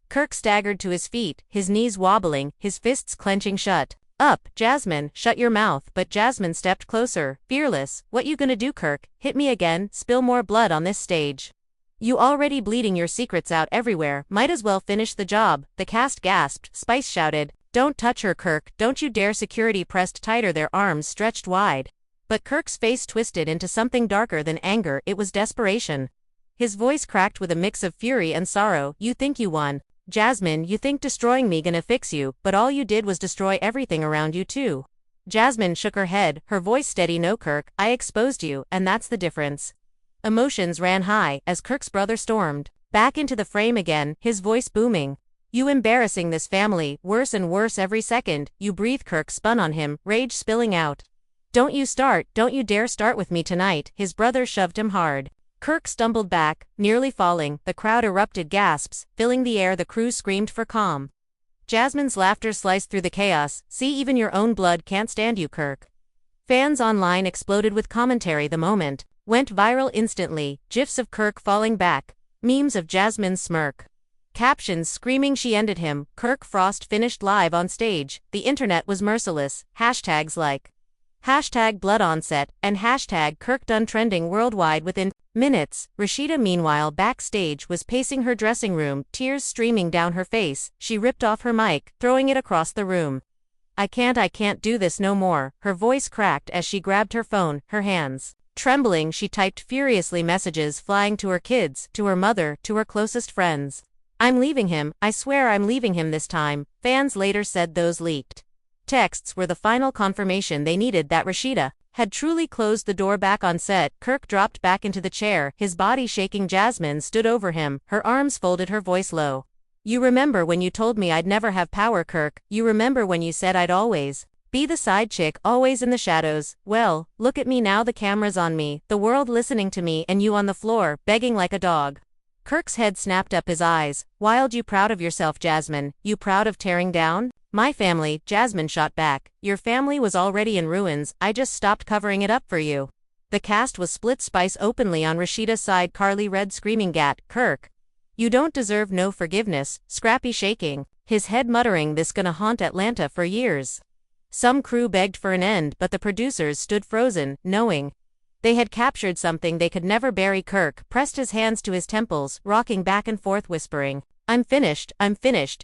Kirk staggered to his feet, his knees wobbling, his fists clenching shut. "Up, Jasmine, shut your mouth." But Jasmine stepped closer, fearless. "What you gonna do, Kirk? Hit me again? Spill more blood on this stage? You already bleeding your secrets out everywhere, might as well finish the job." The cast gasped. Spice shouted, "Don't touch her, Kirk, don't you dare." Security pressed tighter, their arms stretched wide. But Kirk's face twisted into something darker than anger. It was desperation. His voice cracked with a mix of fury and sorrow. "You think you won, Jasmine, you think destroying me gonna fix you, but all you did was destroy everything around you too." Jasmine shook her head, her voice steady. "No, Kirk, I exposed you, and that's the difference." Emotions ran high as Kirk's brother stormed back into the frame again, his voice booming. "You embarrassing this family, worse and worse every second you breathe." Kirk spun on him, rage spilling out. Don't you dare start with me tonight." His brother shoved him hard. Kirk stumbled back, nearly falling. The crowd erupted, gasps filling the air. The crew screamed for calm. Jasmine's laughter sliced through the chaos. "See, even your own blood can't stand you, Kirk." Fans online exploded with commentary. The moment went viral instantly. GIFs of Kirk falling back, memes of Jasmine's smirk, captions screaming she ended him. Kirk Frost finished live on stage. The internet was merciless. Hashtags like #BloodOnset and #KirkDone trending worldwide within minutes. Rasheeda, meanwhile, backstage, was pacing her dressing room, tears streaming down her face. She ripped off her mic, throwing it across the room. I can't do this no more." Her voice cracked as she grabbed her phone, her hands trembling. She typed furiously, messages flying to her kids, to her mother, to her closest friends. "I'm leaving him, I swear I'm leaving him this time." Fans later said those leaked texts were the final confirmation they needed that Rasheeda had truly closed the door back on set. Kirk dropped back into the chair, his body shaking. Jasmine stood over him, her arms folded, her voice low. "You remember when you told me I'd never have power, Kirk? You remember when you said I'd always be the side chick, always in the shadows? Well, look at me now. The camera's on me, the world listening to me, and you on the floor, begging like a dog." Kirk's head snapped up, his eyes wild. "You proud of yourself, Jasmine? You proud of tearing down my family?" Jasmine shot back, "Your family was already in ruins, I just stopped covering it up for you." The cast was split. Spice openly on Rasheeda's side, Carly Red screaming, "Gat, Kirk, you don't deserve no forgiveness." Scrappy shaking his head, muttering, "This gonna haunt Atlanta for years." Some crew begged for an end, but the producers stood frozen, knowing they had captured something they could never bury. Kirk pressed his hands to his temples, rocking back and forth, whispering, I'm finished,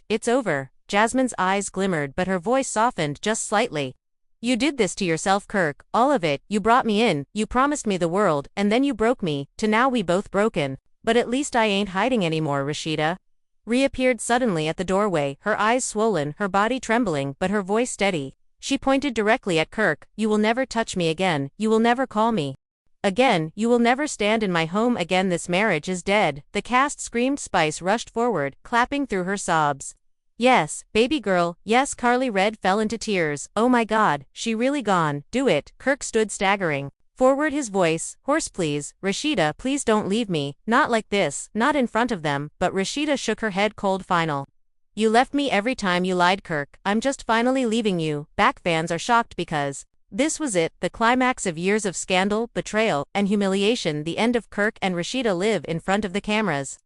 it's over." Jasmine's eyes glimmered, but her voice softened just slightly. "You did this to yourself, Kirk, all of it. You brought me in, you promised me the world, and then you broke me, to now we both broken. But at least I ain't hiding anymore." Rasheeda reappeared suddenly at the doorway, her eyes swollen, her body trembling, but her voice steady. She pointed directly at Kirk. "You will never touch me again, you will never call me again, you will never stand in my home again. This marriage is dead." The cast screamed. Spice rushed forward, clapping through her sobs. Yes, baby girl, yes. Carly Red fell into tears. Oh my god, she really gone. Do it. Kirk stood staggering forward, his voice hoarse. Please, Rasheeda, please don't leave me, not like this, not in front of them. But Rasheeda shook her head cold. Final. You left me every time you lied, Kirk. I'm just finally leaving you. Back fans are shocked because this was it, the climax of years of scandal, betrayal, and humiliation. The end of Kirk and Rasheeda live in front of the cameras.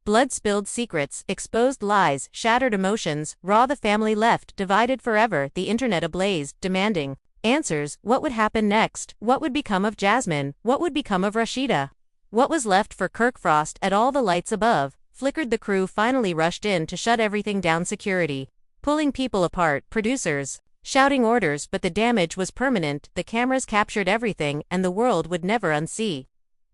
Blood-spilled secrets, exposed lies, shattered emotions, raw. The family left, divided forever, the internet ablaze, demanding answers. What would happen next? What would become of Jasmine? What would become of Rasheeda? What was left for Kirk Frost? At all the lights above flickered, the crew finally rushed in to shut everything down. Security pulling people apart, producers shouting orders, but the damage was permanent. The cameras captured everything, and the world would never unsee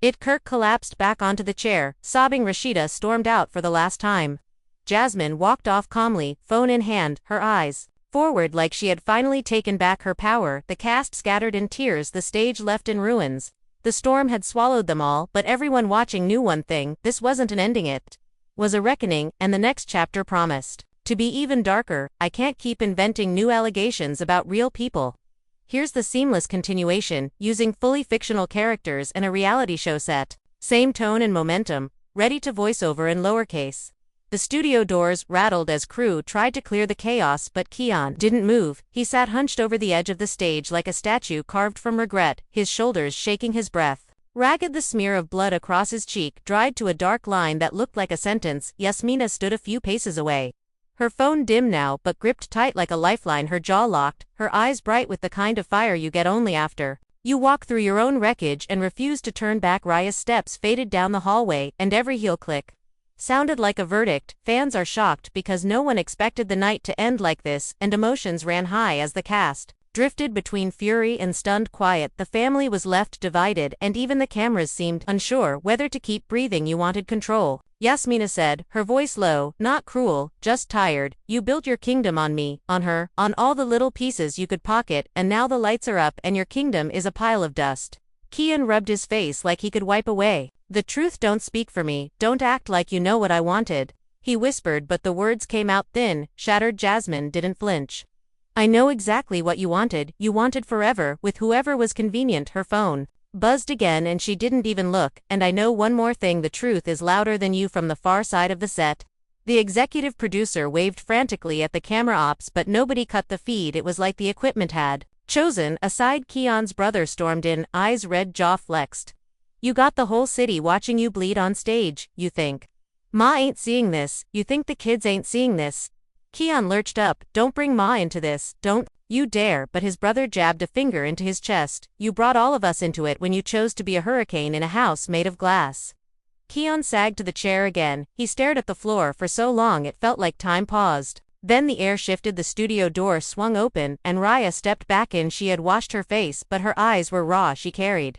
it. Kirk collapsed back onto the chair, sobbing. Rasheeda stormed out for the last time. Jasmine walked off calmly, phone in hand, her eyes forward like she had finally taken back her power. The cast scattered in tears, the stage left in ruins. The storm had swallowed them all, but everyone watching knew one thing: this wasn't an ending, it was a reckoning, and the next chapter promised to be even darker. I can't keep inventing new allegations about real people. Here's the seamless continuation, using fully fictional characters and a reality show set. Same tone and momentum, ready to voiceover in lowercase. The studio doors rattled as crew tried to clear the chaos, but Keon didn't move. He sat hunched over the edge of the stage like a statue carved from regret, his shoulders shaking, his breath ragged, the smear of blood across his cheek dried to a dark line that looked like a sentence. Yasmina stood a few paces away. Her phone dim now, but gripped tight like a lifeline, her jaw locked, her eyes bright with the kind of fire you get only after you walk through your own wreckage and refuse to turn back. Raya's steps faded down the hallway, and every heel click sounded like a verdict. Fans are shocked because no one expected the night to end like this, and emotions ran high as the cast drifted between fury and stunned quiet. The family was left divided, and even the cameras seemed unsure whether to keep breathing. You wanted control, Yasmina said, her voice low, not cruel, just tired. You built your kingdom on me, on her, on all the little pieces you could pocket, and now the lights are up and your kingdom is a pile of dust. Kian rubbed his face like he could wipe away the truth. Don't speak for me, don't act like you know what I wanted, he whispered, but the words came out thin, shattered. Jasmine didn't flinch. I know exactly what you wanted forever, with whoever was convenient. Her phone buzzed again and she didn't even look. And I know one more thing, the truth is louder than you. From the far side of the set, the executive producer waved frantically at the camera ops, but nobody cut the feed. It was like the equipment had chosen a side. Keon's brother stormed in, eyes red, jaw flexed. You got the whole city watching you bleed on stage. You think Ma ain't seeing this? You think the kids ain't seeing this? Keon lurched up. Don't bring Ma into this, don't you dare. But his brother jabbed a finger into his chest. You brought all of us into it when you chose to be a hurricane in a house made of glass. Keon sagged to the chair again. He stared at the floor for so long it felt like time paused. Then the air shifted, the studio door swung open, and Raya stepped back in. She had washed her face, but her eyes were raw. She carried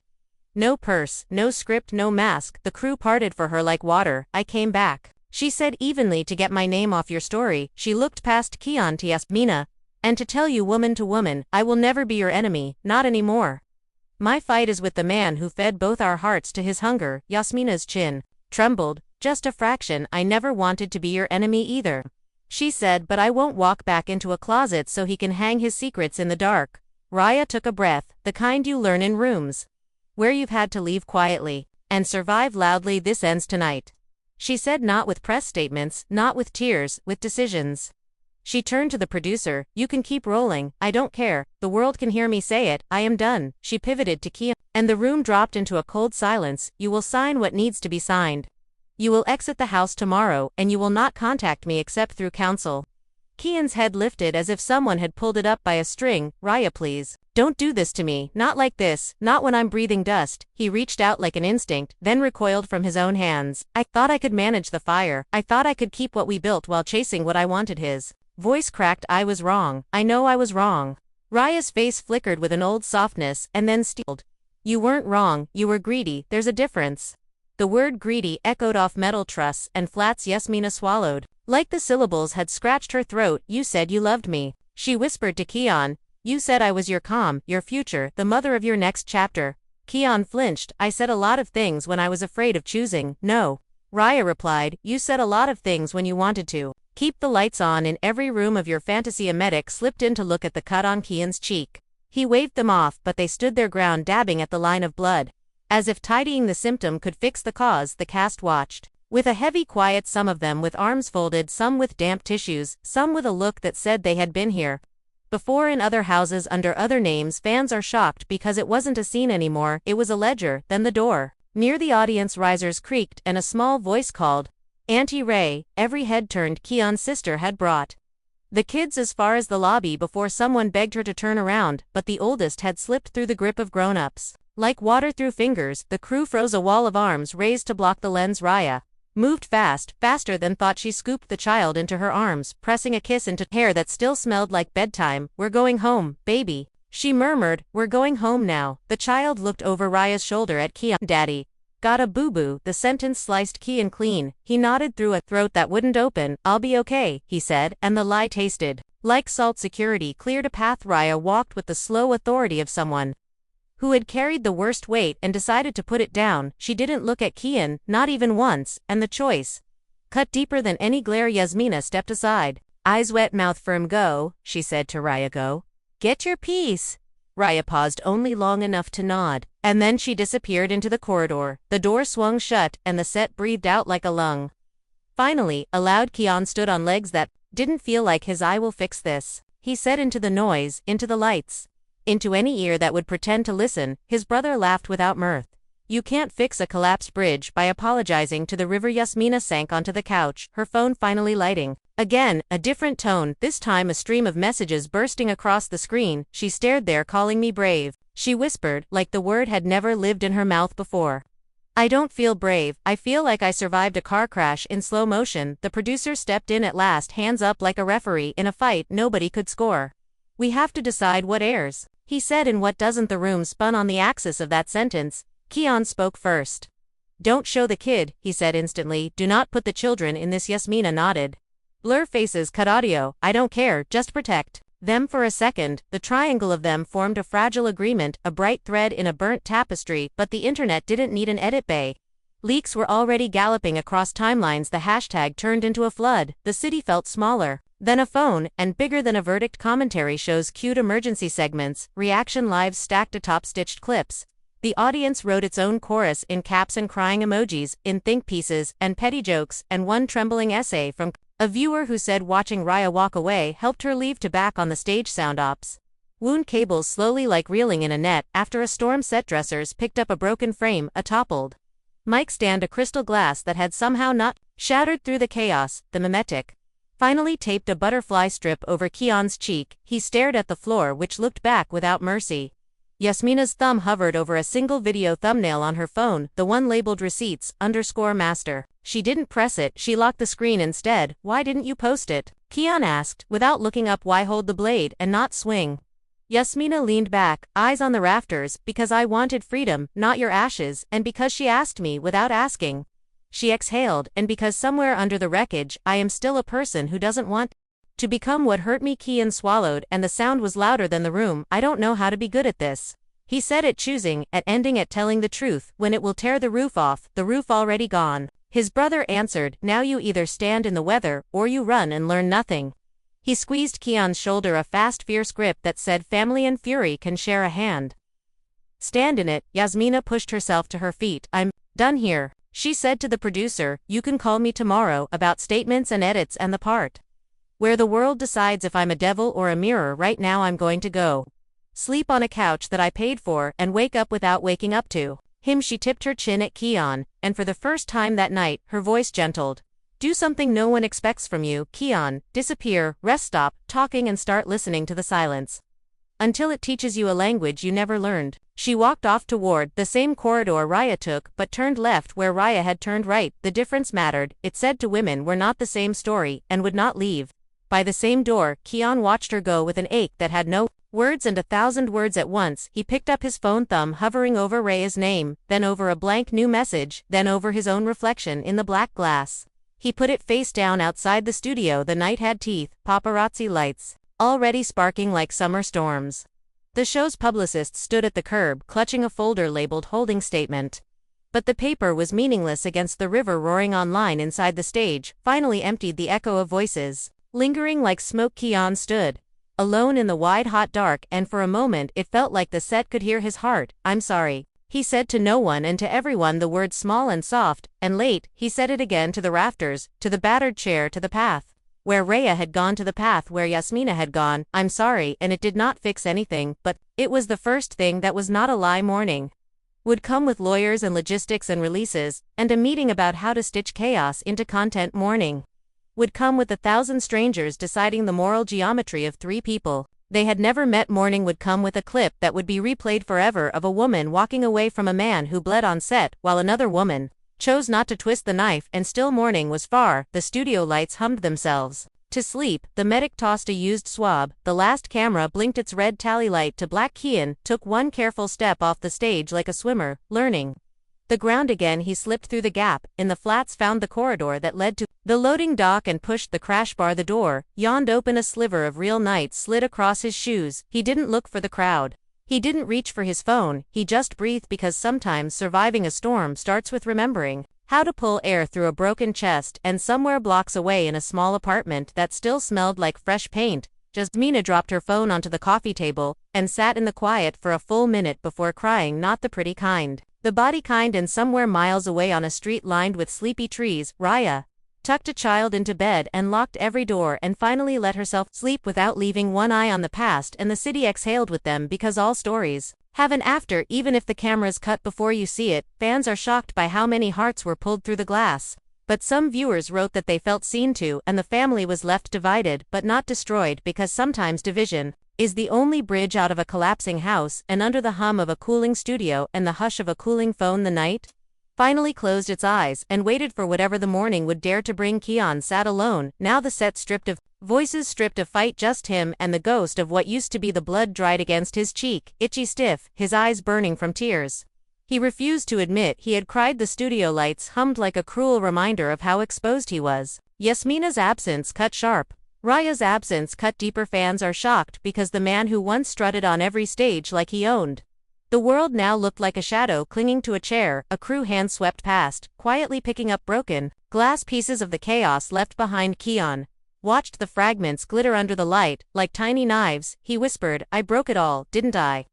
no purse, no script, no mask. The crew parted for her like water. I came back, she said evenly, to get my name off your story. She looked past Keon to Yasmina. And to tell you, woman to woman, I will never be your enemy, not anymore. My fight is with the man who fed both our hearts to his hunger. Yasmina's chin trembled, just a fraction. I never wanted to be your enemy either, she said, but I won't walk back into a closet so he can hang his secrets in the dark. Raya took a breath, the kind you learn in rooms where you've had to leave quietly and survive loudly. This ends tonight, she said, not with press statements, not with tears, with decisions. She turned to the producer. You can keep rolling, I don't care, the world can hear me say it, I am done. She pivoted to Keon, and the room dropped into a cold silence. You will sign what needs to be signed. You will exit the house tomorrow, and you will not contact me except through counsel. Keon's head lifted as if someone had pulled it up by a string. Raya, please, don't do this to me, not like this, not when I'm breathing dust. He reached out like an instinct, then recoiled from his own hands. I thought I could manage the fire. I thought I could keep what we built while chasing what I wanted. His voice cracked. I was wrong. I know I was wrong. Raya's face flickered with an old softness, and then steeled. You weren't wrong, you were greedy. There's a difference. The word greedy echoed off metal truss and flats. Yasmina swallowed, like the syllables had scratched her throat. You said you loved me, she whispered to Keon. You said I was your calm, your future, the mother of your next chapter. Keon flinched. I said a lot of things when I was afraid of choosing. No, Raya replied. You said a lot of things when you wanted to. Keep the lights on in every room of your fantasy. A medic slipped in to look at the cut on Kian's cheek. He waved them off, but they stood their ground, dabbing at the line of blood. As if tidying the symptom could fix the cause, the cast watched with a heavy quiet, some of them with arms folded, some with damp tissues, some with a look that said they had been here before in other houses under other names. Fans are shocked because it wasn't a scene anymore, it was a ledger. Then the door near the audience risers creaked and a small voice called, "Auntie Ray." Every head turned. Kian's sister had brought the kids as far as the lobby before someone begged her to turn around, but the oldest had slipped through the grip of grown-ups. Like water through fingers, the crew froze, a wall of arms raised to block the lens. Raya moved fast, faster than thought. She scooped the child into her arms, pressing a kiss into hair that still smelled like bedtime. "We're going home, baby," she murmured. "We're going home now." The child looked over Raya's shoulder at Kian. "Daddy got a boo-boo." The sentence sliced Kian clean. He nodded through a throat that wouldn't open. "I'll be okay," he said, and the lie tasted like salt. Security cleared a path. Raya walked with the slow authority of someone who had carried the worst weight and decided to put it down. She didn't look at Kian, not even once, and the choice cut deeper than any glare. Yasmina stepped aside. "Eyes wet, mouth firm. Go," she said to Raya. "Go. Get your piece." Raya paused only long enough to nod, and then she disappeared into the corridor. The door swung shut, and the set breathed out like a lung. Finally, aloud, Kian stood on legs that didn't feel like his. "I will fix this," he said, into the noise, into the lights, into any ear that would pretend to listen. His brother laughed without mirth. "You can't fix a collapsed bridge by apologizing to the river." Yasmina sank onto the couch, her phone finally lighting. Again, a different tone, this time a stream of messages bursting across the screen. "She stared there, calling me brave," she whispered, like the word had never lived in her mouth before. "I don't feel brave, I feel like I survived a car crash in slow motion." The producer stepped in at last, hands up like a referee in a fight nobody could score. "We have to decide what airs," he said, and what doesn't. The room spun on the axis of that sentence. Kian spoke first. "Don't show the kid," he said instantly. "Do not put the children in this." Yasmina nodded. "Blur faces, cut audio, I don't care, just protect them." For a second, the triangle of them formed a fragile agreement, a bright thread in a burnt tapestry, but the internet didn't need an edit bay. Leaks were already galloping across timelines. The hashtag turned into a flood. The city felt smaller than a phone, and bigger than a verdict. Commentary shows cued emergency segments, reaction lives stacked atop stitched clips. The audience wrote its own chorus in caps and crying emojis, in think pieces, and petty jokes, and one trembling essay from a viewer who said watching Raya walk away helped her leave to back on the stage. Sound ops wound cables slowly like reeling in a net. After a storm, set dressers picked up a broken frame, a toppled mic stand, a crystal glass that had somehow not shattered through the chaos. The mimetic finally taped a butterfly strip over Kian's cheek. He stared at the floor, which looked back without mercy. Yasmina's thumb hovered over a single video thumbnail on her phone, the one labeled receipts_master. She didn't press it, she locked the screen instead. "Why didn't you post it?" Kian asked, without looking up. "Why hold the blade and not swing?" Yasmina leaned back, eyes on the rafters. "Because I wanted freedom, not your ashes, and because she asked me without asking." She exhaled, "and because somewhere under the wreckage, I am still a person who doesn't want to become what hurt me." Kian swallowed, and the sound was louder than the room. "I don't know how to be good at this," he said, at choosing, at ending, at telling the truth, when it will tear the roof off, the roof already gone. His brother answered, "Now you either stand in the weather, or you run and learn nothing." He squeezed Kian's shoulder, a fast, fierce grip that said family and fury can share a hand. "Stand in it." Yasmina pushed herself to her feet. "I'm done here," she said to the producer. "You can call me tomorrow about statements and edits and the part where the world decides if I'm a devil or a mirror. Right now I'm going to go sleep on a couch that I paid for and wake up without waking up to him." She tipped her chin at Kian, and for the first time that night, her voice gentled. "Do something no one expects from you, Kian. Disappear, rest, stop talking, and start listening to the silence until it teaches you a language you never learned." She walked off toward the same corridor Raya took, but turned left where Raya had turned right. The difference mattered. It said to women, we're not the same story, and would not leave by the same door. Kian watched her go with an ache that had no words and 1,000 words at once. He picked up his phone, thumb hovering over Raya's name, then over a blank new message, then over his own reflection in the black glass. He put it face down outside the studio. The night had teeth, paparazzi lights already sparking like summer storms. The show's publicist stood at the curb, clutching a folder labeled holding statement. But the paper was meaningless against the river roaring online inside the stage, finally emptied the echo of voices. Lingering like smoke, Keon stood alone in the wide hot dark, and for a moment it felt like the set could hear his heart. "I'm sorry," he said to no one and to everyone, the word small and soft, and late. He said it again, to the rafters, to the battered chair, to the path where Rhea had gone, to the path where Yasmina had gone. "I'm sorry," and it did not fix anything, but it was the first thing that was not a lie. Morning would come with lawyers and logistics and releases, and a meeting about how to stitch chaos into content. Morning would come with 1,000 strangers deciding the moral geometry of 3 people they had never met. Morning would come with a clip that would be replayed forever of a woman walking away from a man who bled on set while another woman chose not to twist the knife. And still morning was far. The studio lights hummed themselves to sleep. The medic tossed a used swab. The last camera blinked its red tally light to black. Keon took one careful step off the stage like a swimmer, learning the ground again. He slipped through the gap in the flats, found the corridor that led to the loading dock, and pushed the crash bar. The door yawned open. A sliver of real night slid across his shoes. He didn't look for the crowd. He didn't reach for his phone. He just breathed, because sometimes surviving a storm starts with remembering how to pull air through a broken chest. And somewhere blocks away, in a small apartment that still smelled like fresh paint, Jasmina dropped her phone onto the coffee table and sat in the quiet for a full minute before crying. Not the pretty kind, the body kind. And somewhere miles away, on a street lined with sleepy trees, Rhea tucked a child into bed and locked every door, and finally let herself sleep without leaving one eye on the past and the city. Exhaled with them, because all stories have an after, even if the camera's cut before you see it. Fans are shocked by how many hearts were pulled through the glass, but some viewers wrote that they felt seen too, and the family was left divided but not destroyed, because sometimes division is the only bridge out of a collapsing house. And under the hum of a cooling studio and the hush of a cooling phone, the night finally closed its eyes and waited for whatever the morning would dare to bring. Keon sat alone, now the set stripped of voices, stripped of fight, just him and the ghost of what used to be. The blood dried against his cheek, itchy stiff, his eyes burning from tears he refused to admit he had cried. The studio lights hummed like a cruel reminder of how exposed he was. Yasmina's absence cut sharp. Rhea's absence cut deeper. Fans are shocked because the man who once strutted on every stage like he owned the world now looked like a shadow clinging to a chair. A crew hand swept past, quietly picking up broken glass pieces of the chaos left behind. Keon watched the fragments glitter under the light like tiny knives. He whispered, "I broke it all, didn't I?"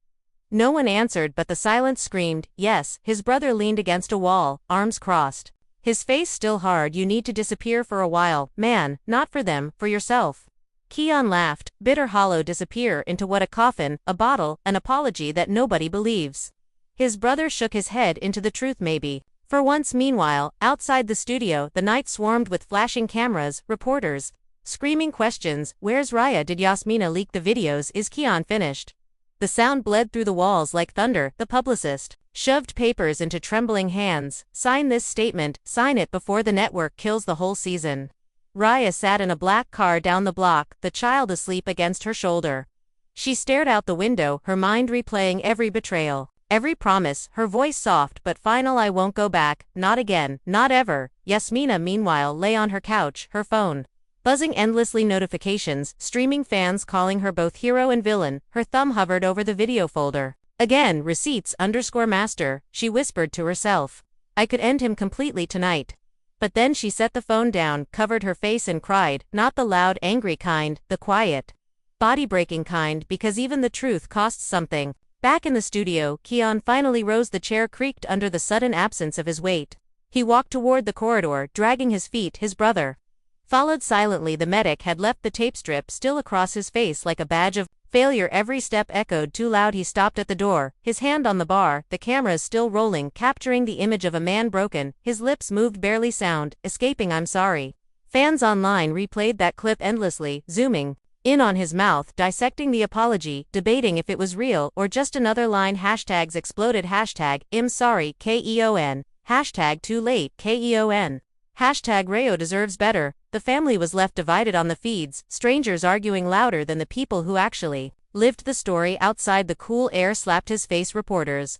No one answered, but the silence screamed, yes. His brother leaned against a wall, arms crossed, his face still hard. "You need to disappear for a while, man, not for them, for yourself." Keon laughed, bitter, hollow. Disappear into what? A coffin, a bottle, an apology that nobody believes. His brother shook his head. Into the truth, maybe. For once. Meanwhile, outside the studio, the night swarmed with flashing cameras, reporters screaming questions. Where's Rhea? Did Yasmina leak the videos? Is Keon finished? The sound bled through the walls like thunder. The publicist shoved papers into trembling hands. Sign this statement, sign it before the network kills the whole season. Rhea sat in a black car down the block, the child asleep against her shoulder. She stared out the window, her mind replaying every betrayal, every promise, her voice soft but final. "I won't go back, not again, not ever." Yasmina, meanwhile, lay on her couch, her phone buzzing endlessly, notifications streaming, fans calling her both hero and villain. Her thumb hovered over the video folder. Again, receipts _master, she whispered to herself. "I could end him completely tonight." But then she set the phone down, covered her face and cried, not the loud, angry kind, the quiet, body-breaking kind, because even the truth costs something. Back in the studio, Keon finally rose. The chair creaked under the sudden absence of his weight. He walked toward the corridor, dragging his feet. His brother followed silently. The medic had left the tape strip still across his face like a badge of failure. Every step echoed too loud. He stopped at the door, his hand on the bar, the cameras still rolling, capturing the image of a man broken. His lips moved, barely sound, escaping "I'm sorry." Fans online replayed that clip endlessly, zooming in on his mouth, dissecting the apology, debating if it was real or just another line. Hashtags exploded. Hashtag "I'm sorry, KEON. Hashtag "too late, KEON. Hashtag "Rayo deserves better." The family was left divided on the feeds, strangers arguing louder than the people who actually lived the story. Outside, the cool air slapped his face. Reporters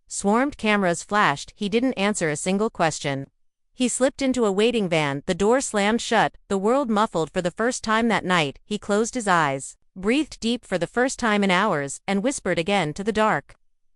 swarmed, cameras flashed. He didn't answer a single question. He slipped into a waiting van, the door slammed shut, the world muffled for the first time that night. He closed his eyes, breathed deep for the first time in hours, and whispered again to the dark.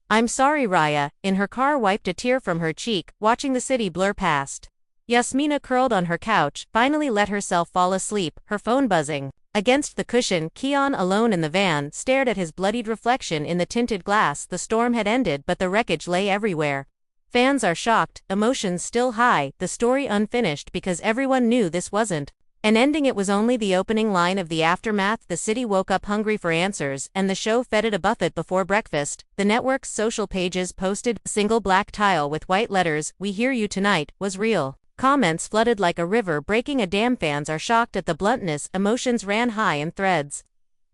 I'm sorry, Raya, in her car, wiped a tear from her cheek, watching the city blur past. Yasmina curled on her couch, finally let herself fall asleep, her phone buzzing. Against the cushion, Keon, alone in the van, stared at his bloodied reflection in the tinted glass. The storm had ended, but the wreckage lay everywhere. Fans are shocked, emotions still high, the story unfinished because everyone knew this wasn't an ending, it was only the opening line of the aftermath. The city woke up hungry for answers, and the show fed it a buffet before breakfast. The network's social pages posted, single black tile with white letters, "We hear you tonight," was real. Comments flooded like a river breaking a dam. Fans are shocked at the bluntness, emotions ran high in threads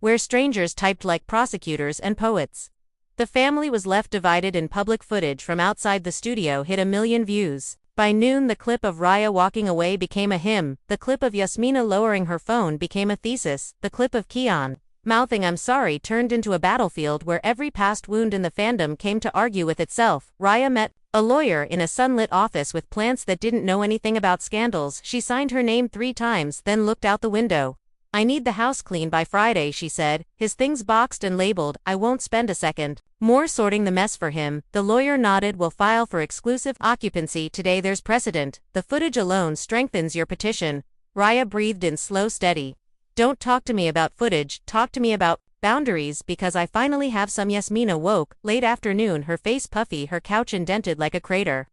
where strangers typed like prosecutors and poets. The family was left divided. In public footage from outside the studio hit 1 million views. By noon, the clip of Raya walking away became a hymn, the clip of Yasmina lowering her phone became a thesis, the clip of Keon mouthing "I'm sorry" turned into a battlefield where every past wound in the fandom came to argue with itself. Raya met a lawyer in a sunlit office with plants that didn't know anything about scandals. She signed her name 3 times, then looked out the window. "I need the house clean by Friday," she said, his things boxed and labeled. "I won't spend a second more sorting the mess for him." The lawyer nodded. "We'll file for exclusive occupancy today. There's precedent. The footage alone strengthens your petition." Raya breathed in slow, steady. "Don't talk to me about footage, talk to me about boundaries, because I finally have some." Yasmina woke, late afternoon, her face puffy, her couch indented like a crater.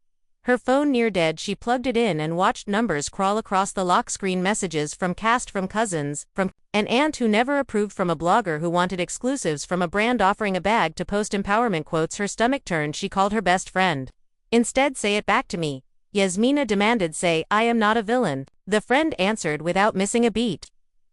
Her phone near dead, she plugged it in and watched numbers crawl across the lock screen. Messages from cast, from cousins, from an aunt who never approved, from a blogger who wanted exclusives, from a brand offering a bag to post empowerment quotes. Her stomach turned. She called her best friend. "Instead, say it back to me," Yasmina demanded. "Say, I am not a villain." The friend answered without missing a beat.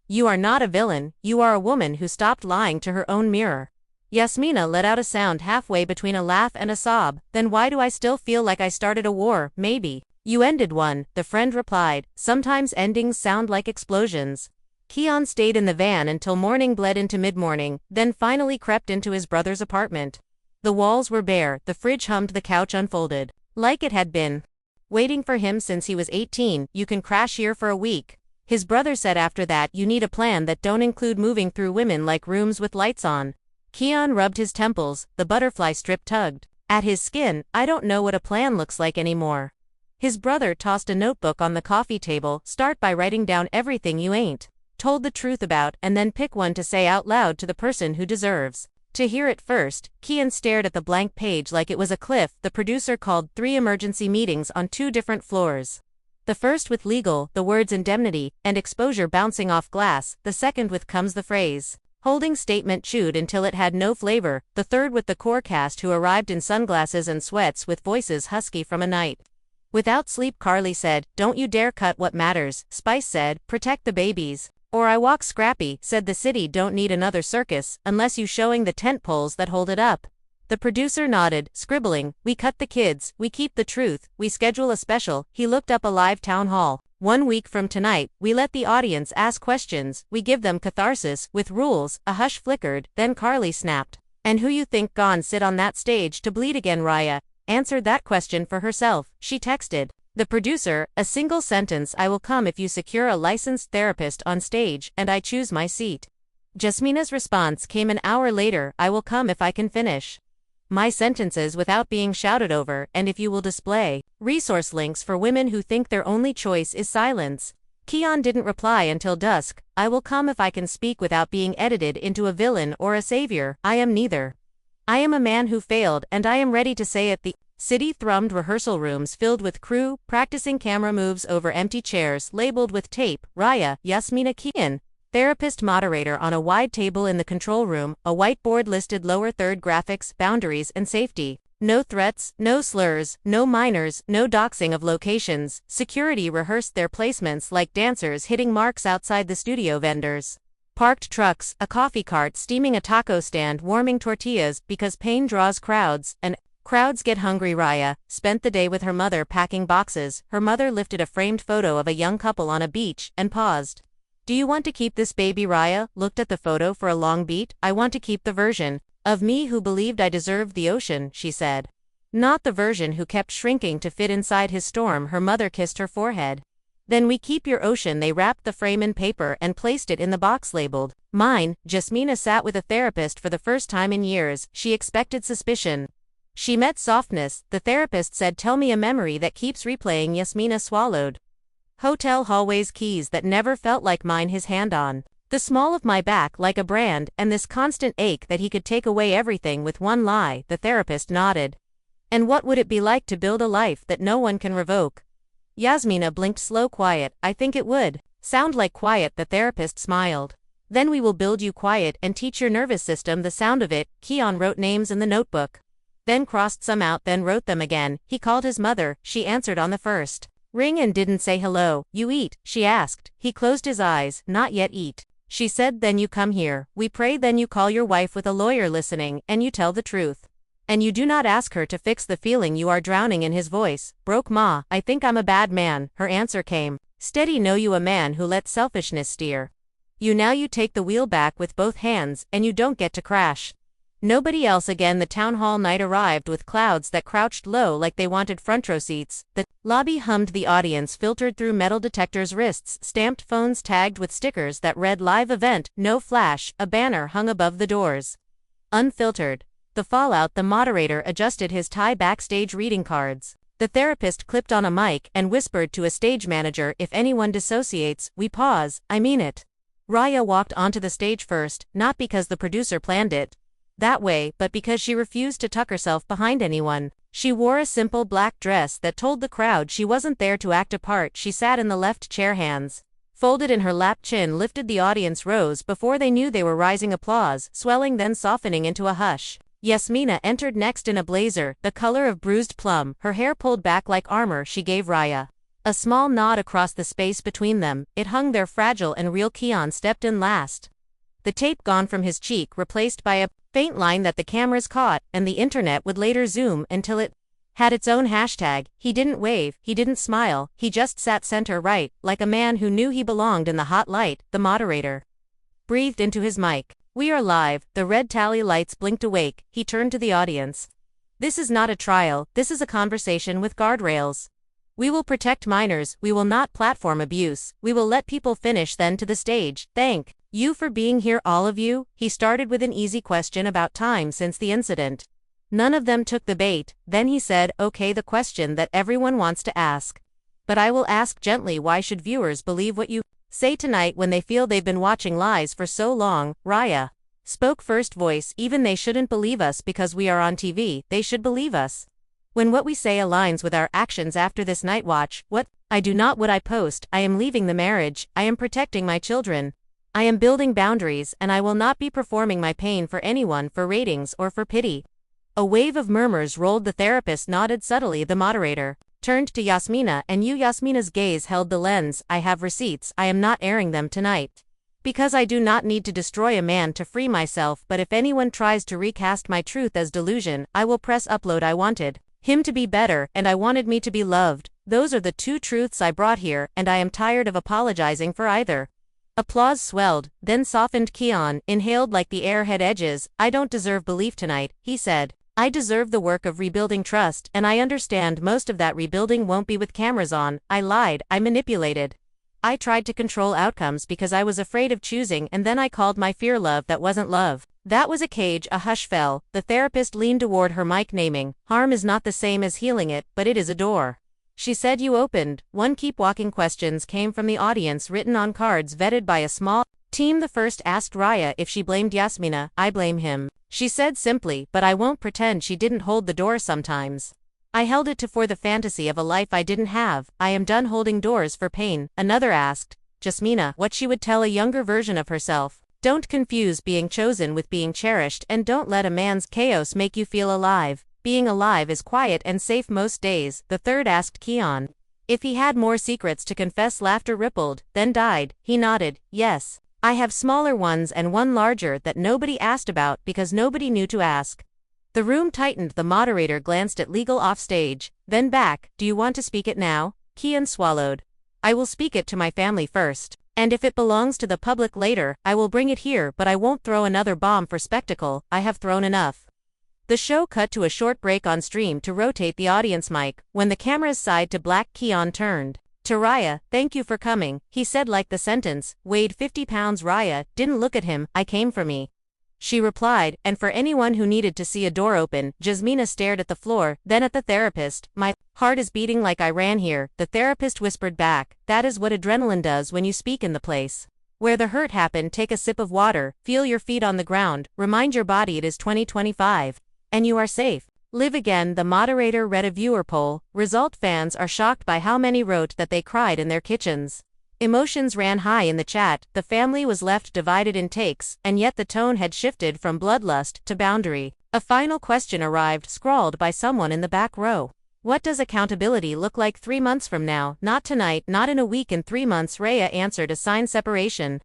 "You are not a villain, you are a woman who stopped lying to her own mirror." Yasmina let out a sound halfway between a laugh and a sob. "Then why do I still feel like I started a war?" "Maybe you ended one," the friend replied. "Sometimes endings sound like explosions." Keon stayed in the van until morning bled into mid-morning, then finally crept into his brother's apartment. The walls were bare, the fridge hummed, the couch unfolded like it had been waiting for him since he was 18. "You can crash here for a week," his brother said. "After that, you need a plan that don't include moving through women like rooms with lights on." Keon rubbed his temples, the butterfly strip tugged at his skin. "I don't know what a plan looks like anymore." His brother tossed a notebook on the coffee table. "Start by writing down everything you ain't told the truth about, and then pick one to say out loud to the person who deserves to hear it first." Keon stared at the blank page like it was a cliff. The producer called 3 emergency meetings on 2 different floors. The first with legal, the words indemnity and exposure bouncing off glass. The second with comes the phrase holding statement chewed until it had no flavor. The third with the core cast who arrived in sunglasses and sweats with voices husky from a night without sleep. Carly said, "Don't you dare cut what matters." Spice said, "Protect the babies or I walk." Scrappy said, "The city don't need another circus unless you showing the tent poles that hold it up." The producer nodded, scribbling, "We cut the kids, we keep the truth, we schedule a special." He looked up. "A live town hall. 1 week from tonight, we let the audience ask questions, we give them catharsis, with rules." A hush flickered, then Carly snapped, "And who you think gone sit on that stage to bleed again?" Raya answered that question for herself. She texted the producer, a single sentence, "I will come if you secure a licensed therapist on stage, and I choose my seat." Jasmina's response came an hour later, "I will come if I can finish my sentences without being shouted over, and if you will display resource links for women who think their only choice is silence." Keon didn't reply until dusk. "I will come if I can speak without being edited into a villain or a savior. I am neither. I am a man who failed, and I am ready to say it." The city thrummed. Rehearsal rooms filled with crew, practicing camera moves over empty chairs labeled with tape. Raya, Yasmina, Keon, therapist, moderator. On a wide table in the control room, a whiteboard listed lower third graphics, boundaries, and safety. No threats, no slurs, no minors, no doxing of locations. Security rehearsed their placements like dancers hitting marks outside the studio. Vendors parked trucks, a coffee cart steaming, a taco stand warming tortillas, because pain draws crowds, and crowds get hungry. Raya spent the day with her mother packing boxes. Her mother lifted a framed photo of a young couple on a beach and paused. "Do you want to keep this baby?" Raya looked at the photo for a long beat. "I want to keep the version of me who believed I deserved the ocean," she said. "Not the version who kept shrinking to fit inside his storm." Her mother kissed her forehead. "Then we keep your ocean." They wrapped the frame in paper and placed it in the box labeled mine. Jasmina sat with a therapist for the first time in years. She expected suspicion, She met softness, the therapist said. Tell me a memory that keeps replaying. Yasmina swallowed. Hotel hallways, keys that never felt like mine, his hand on the small of my back like a brand, and this constant ache that he could take away everything with one lie, the therapist nodded. And what would it be like to build a life that no one can revoke? Yasmina blinked. Slow quiet. I think it would sound like quiet, the therapist smiled. Then we will build you quiet and teach your nervous system the sound of it. Keon wrote names in the notebook, then crossed some out, then wrote them again. He called his mother. She answered on the first ring and didn't say hello. You eat? She asked. He closed his eyes. Not yet eat. She said, then you come here, we pray, then you call your wife with a lawyer listening, and you tell the truth. And you do not ask her to fix the feeling you are drowning in. His voice broke. Ma, I think I'm a bad man. Her answer came steady. No, you a man who let selfishness steer you. Now you take the wheel back with both hands, and you don't get to crash. Nobody else again. The town hall night arrived with clouds that crouched low like they wanted front row seats. The lobby hummed. The audience filtered through metal detectors, wrists stamped, phones tagged with stickers that read live event, no flash. A banner hung above the doors. Unfiltered. The fallout. The moderator adjusted his tie backstage, reading cards. The therapist clipped on a mic and whispered to a stage manager, if anyone dissociates, we pause. I mean it. Raya walked onto the stage first, not because the producer planned it that way, but because she refused to tuck herself behind anyone. She wore a simple black dress that told the crowd she wasn't there to act a part. She sat in the left chair, hands folded in her lap, chin lifted. The audience rose before they knew they were rising, applause swelling then softening into a hush. Yasmina entered next in a blazer, the color of bruised plum, her hair pulled back like armor. She gave Raya a small nod across the space between them. It hung there fragile and real. Keon stepped in last. The tape gone from his cheek, replaced by a faint line that the cameras caught, and the internet would later zoom until it had its own hashtag. He didn't wave, he didn't smile, he just sat center right, like a man who knew he belonged in the hot light. The moderator breathed into his mic. We are live. The red tally lights blinked. Awake. He turned to the audience. This is not a trial, this is a conversation with guardrails. We will protect minors, we will not platform abuse, we will let people finish. Then to the stage, thank you for being here, all of you. He started with an easy question about time since the incident. None of them took the bait. Then he said, okay, the question that everyone wants to ask. But I will ask gently, why should viewers believe what you say tonight when they feel they've been watching lies for so long? Raya spoke first voice. Even they shouldn't believe us because we are on TV, they should believe us when what we say aligns with our actions. After this night watch, what I do not what I post. I am leaving the marriage, I am protecting my children. I am building boundaries, and I will not be performing my pain for anyone, for ratings or for pity. A wave of murmurs rolled. The therapist nodded subtly. The moderator turned to Yasmina, and you. Yasmina's gaze held the lens. I have receipts. I am not airing them tonight because I do not need to destroy a man to free myself, but if anyone tries to recast my truth as delusion, I will press upload. I wanted him to be better, and I wanted me to be loved. Those are the two truths I brought here, and I am tired of apologizing for either. Applause swelled, then softened. Keon inhaled like the air had edges. I don't deserve belief tonight, he said. I deserve the work of rebuilding trust, and I understand most of that rebuilding won't be with cameras on. I lied, I manipulated. I tried to control outcomes because I was afraid of choosing, and then I called my fear love. That wasn't love. That was a cage. A hush fell. The therapist leaned toward her mic, naming, harm is not the same as healing it, but it is a door. She said you opened one. Keep walking. Questions came from the audience, written on cards vetted by a small team. The first asked Raya if she blamed Yasmina. I blame him, she said simply, but I won't pretend she didn't hold the door sometimes. I held it for the fantasy of a life I didn't have. I am done holding doors for pain. Another asked Jasmina what she would tell a younger version of herself. Don't confuse being chosen with being cherished, and don't let a man's chaos make you feel alive. Being alive is quiet and safe most days. The third asked Keon if he had more secrets to confess. Laughter rippled, then died. He nodded, yes. I have smaller ones and one larger that nobody asked about because nobody knew to ask. The room tightened. The moderator glanced at legal offstage, then back. Do you want to speak it now? Keon swallowed. I will speak it to my family first. And if it belongs to the public later, I will bring it here, but I won't throw another bomb for spectacle. I have thrown enough. The show cut to a short break on stream to rotate the audience mic. When the cameras sighed to black, Keon turned to Raya. Thank you for coming, he said like the sentence weighed 50 pounds. Raya didn't look at him. I came for me. she replied, and for anyone who needed to see a door open, Jasmine stared at the floor, then at the therapist. My heart is beating like I ran here, the therapist whispered back. That is what adrenaline does when you speak in the place where the hurt happened. Take a sip of water, feel your feet on the ground, remind your body it is 2025. And you are safe. Live again. The moderator read a viewer poll. Result: fans are shocked by how many wrote that they cried in their kitchens. Emotions ran high in the chat, the family was left divided in takes, and yet the tone had shifted from bloodlust to boundary. A final question arrived, scrawled by someone in the back row. What does accountability look like 3 months from now? Not tonight, not in a week, in 3 months. Raya answered. A signed separation.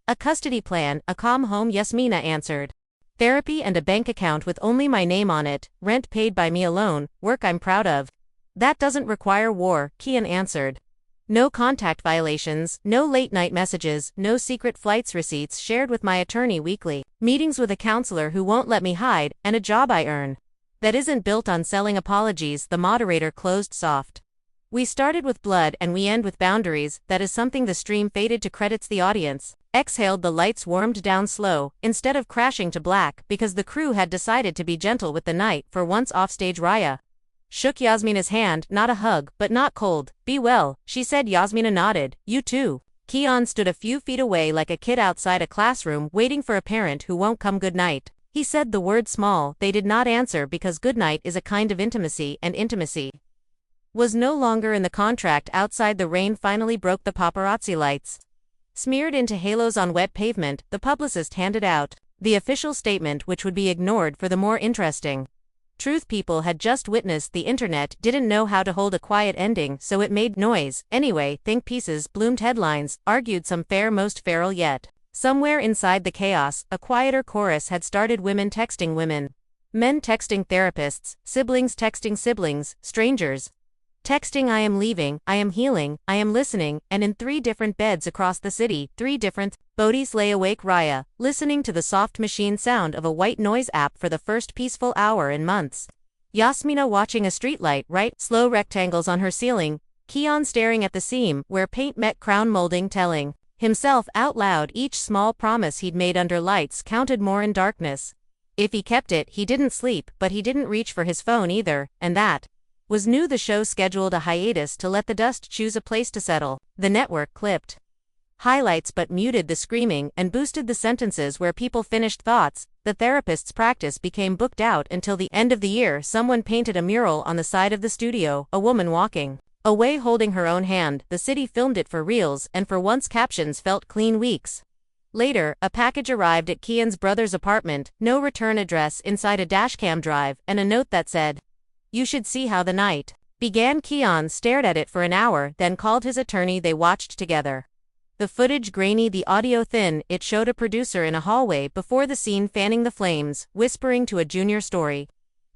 A custody plan, a calm home. Yasmina answered. Therapy and a bank account with only my name on it, rent paid by me alone, work I'm proud of. That doesn't require war, Kian answered. No contact violations, no late-night messages, no secret flights, receipts shared with my attorney weekly, meetings with a counselor who won't let me hide, and a job I earn that isn't built on selling apologies. The moderator closed soft. We started with blood and we end with boundaries. That is something. The stream faded to credits. The audience exhaled. The lights warmed down slow, instead of crashing to black, because the crew had decided to be gentle with the night. For once offstage, Raya shook Yasmina's hand, not a hug, but not cold. Be well, she said. Yasmina nodded. You too. Kian stood a few feet away like a kid outside a classroom waiting for a parent who won't come. Good night. He said the word small. They did not answer because goodnight is a kind of intimacy, and intimacy was no longer in the contract. Outside, the rain finally broke the paparazzi lights smeared into halos on wet pavement. The publicist handed out the official statement, which would be ignored for the more interesting truth people had just witnessed. The internet didn't know how to hold a quiet ending, so it made noise. Anyway, think pieces, bloomed headlines, argued some fair, most feral yet. Somewhere inside the chaos, a quieter chorus had started. Women texting women, men texting therapists, siblings texting siblings, strangers texting. I am leaving, I am healing, I am listening. And in 3 different beds across the city, 3 different bodies lay awake. Raya, listening to the soft machine sound of a white noise app for the first peaceful hour in months. Yasmina watching a streetlight right, slow rectangles on her ceiling. Kian staring at the seam where paint met crown molding, telling himself out loud each small promise he'd made under lights counted more in darkness. If he kept it, he didn't sleep, but he didn't reach for his phone either, and that was new. The show scheduled a hiatus to let the dust choose a place to settle. The network clipped highlights but muted the screaming and boosted the sentences where people finished thoughts. The therapist's practice became booked out until the end of the year. Someone painted a mural on the side of the studio, a woman walking away holding her own hand. The city filmed it for reels, and for once captions felt clean. Weeks later, a package arrived at Kian's brother's apartment, no return address, inside a dashcam drive, and a note that said, "You should see how the night began." Kian stared at it for an hour, then called his attorney. They watched together. The footage grainy, the audio thin. It showed a producer in a hallway before the scene fanning the flames, whispering to a junior story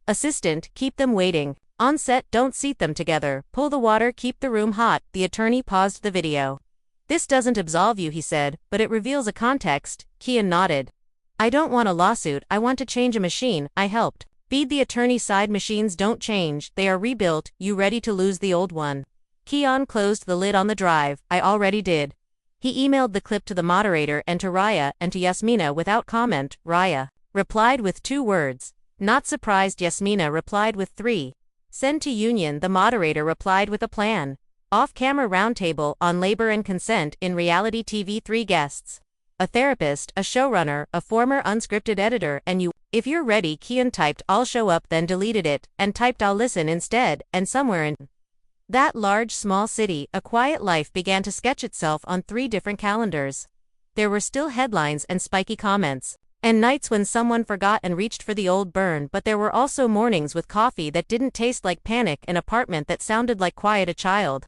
assistant, "Keep them waiting. On set, don't seat them together. Pull the water, keep the room hot." The attorney paused the video. "This doesn't absolve you," he said, "but it reveals a context." Kian nodded. "I don't want a lawsuit, I want to change a machine I helped feed." The attorney sighed. "Machines don't change, they are rebuilt. You ready to lose the old one?" Kian closed the lid on the drive. "I already did." He emailed the clip to the moderator and to Raya and to Yasmina without comment. Raya replied with 2 words. Not surprised. Yasmina replied with 3. Send to union. The moderator replied with a plan. Off-camera roundtable on labor and consent in reality TV. 3 guests. A therapist, a showrunner, a former unscripted editor, and you. If you're ready. Kian typed "I'll show up," then deleted it, and typed "I'll listen" instead, and somewhere in that large small city, a quiet life began to sketch itself on 3 different calendars. There were still headlines and spiky comments, and nights when someone forgot and reached for the old burn, but there were also mornings with coffee that didn't taste like panic, an apartment that sounded like quiet, a child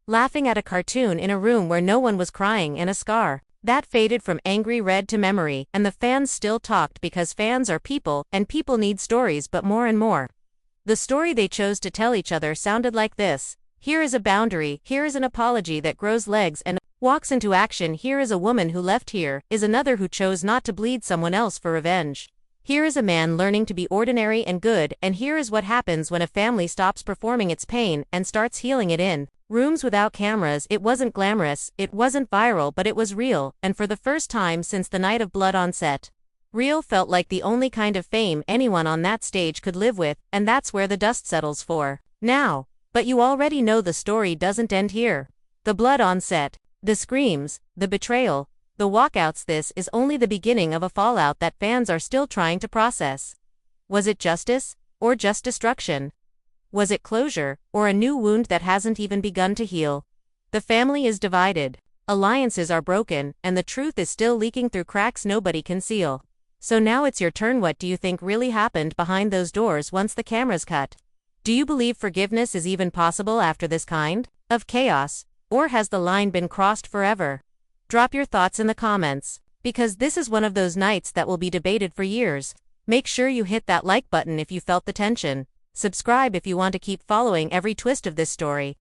laughing at a cartoon in a room where no one was crying, and a scar that faded from angry red to memory. And the fans still talked because fans are people, and people need stories. But more and more, the story they chose to tell each other sounded like this. Here is a boundary, here is an apology that grows legs and walks into action. Here is a woman who left, here is another who chose not to bleed someone else for revenge. Here is a man learning to be ordinary and good, and here is what happens when a family stops performing its pain and starts healing it in rooms without cameras. It wasn't glamorous, it wasn't viral, but it was real, and for the first time since the night of blood on set, Real felt like the only kind of fame anyone on that stage could live with, and that's where the dust settles for now. But you already know the story doesn't end here. The blood on set, the screams, the betrayal, the walkouts. This is only the beginning of a fallout that fans are still trying to process. Was it justice, or just destruction? Was it closure, or a new wound that hasn't even begun to heal? The family is divided, alliances are broken, and the truth is still leaking through cracks nobody can seal. So now it's your turn. What do you think really happened behind those doors once the cameras cut? Do you believe forgiveness is even possible after this kind of chaos, or has the line been crossed forever? Drop your thoughts in the comments, because this is one of those nights that will be debated for years. Make sure you hit that like button if you felt the tension, subscribe if you want to keep following every twist of this story,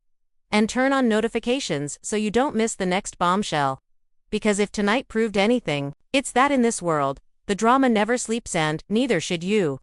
and turn on notifications so you don't miss the next bombshell. Because if tonight proved anything, it's that in this world, the drama never sleeps, and neither should you.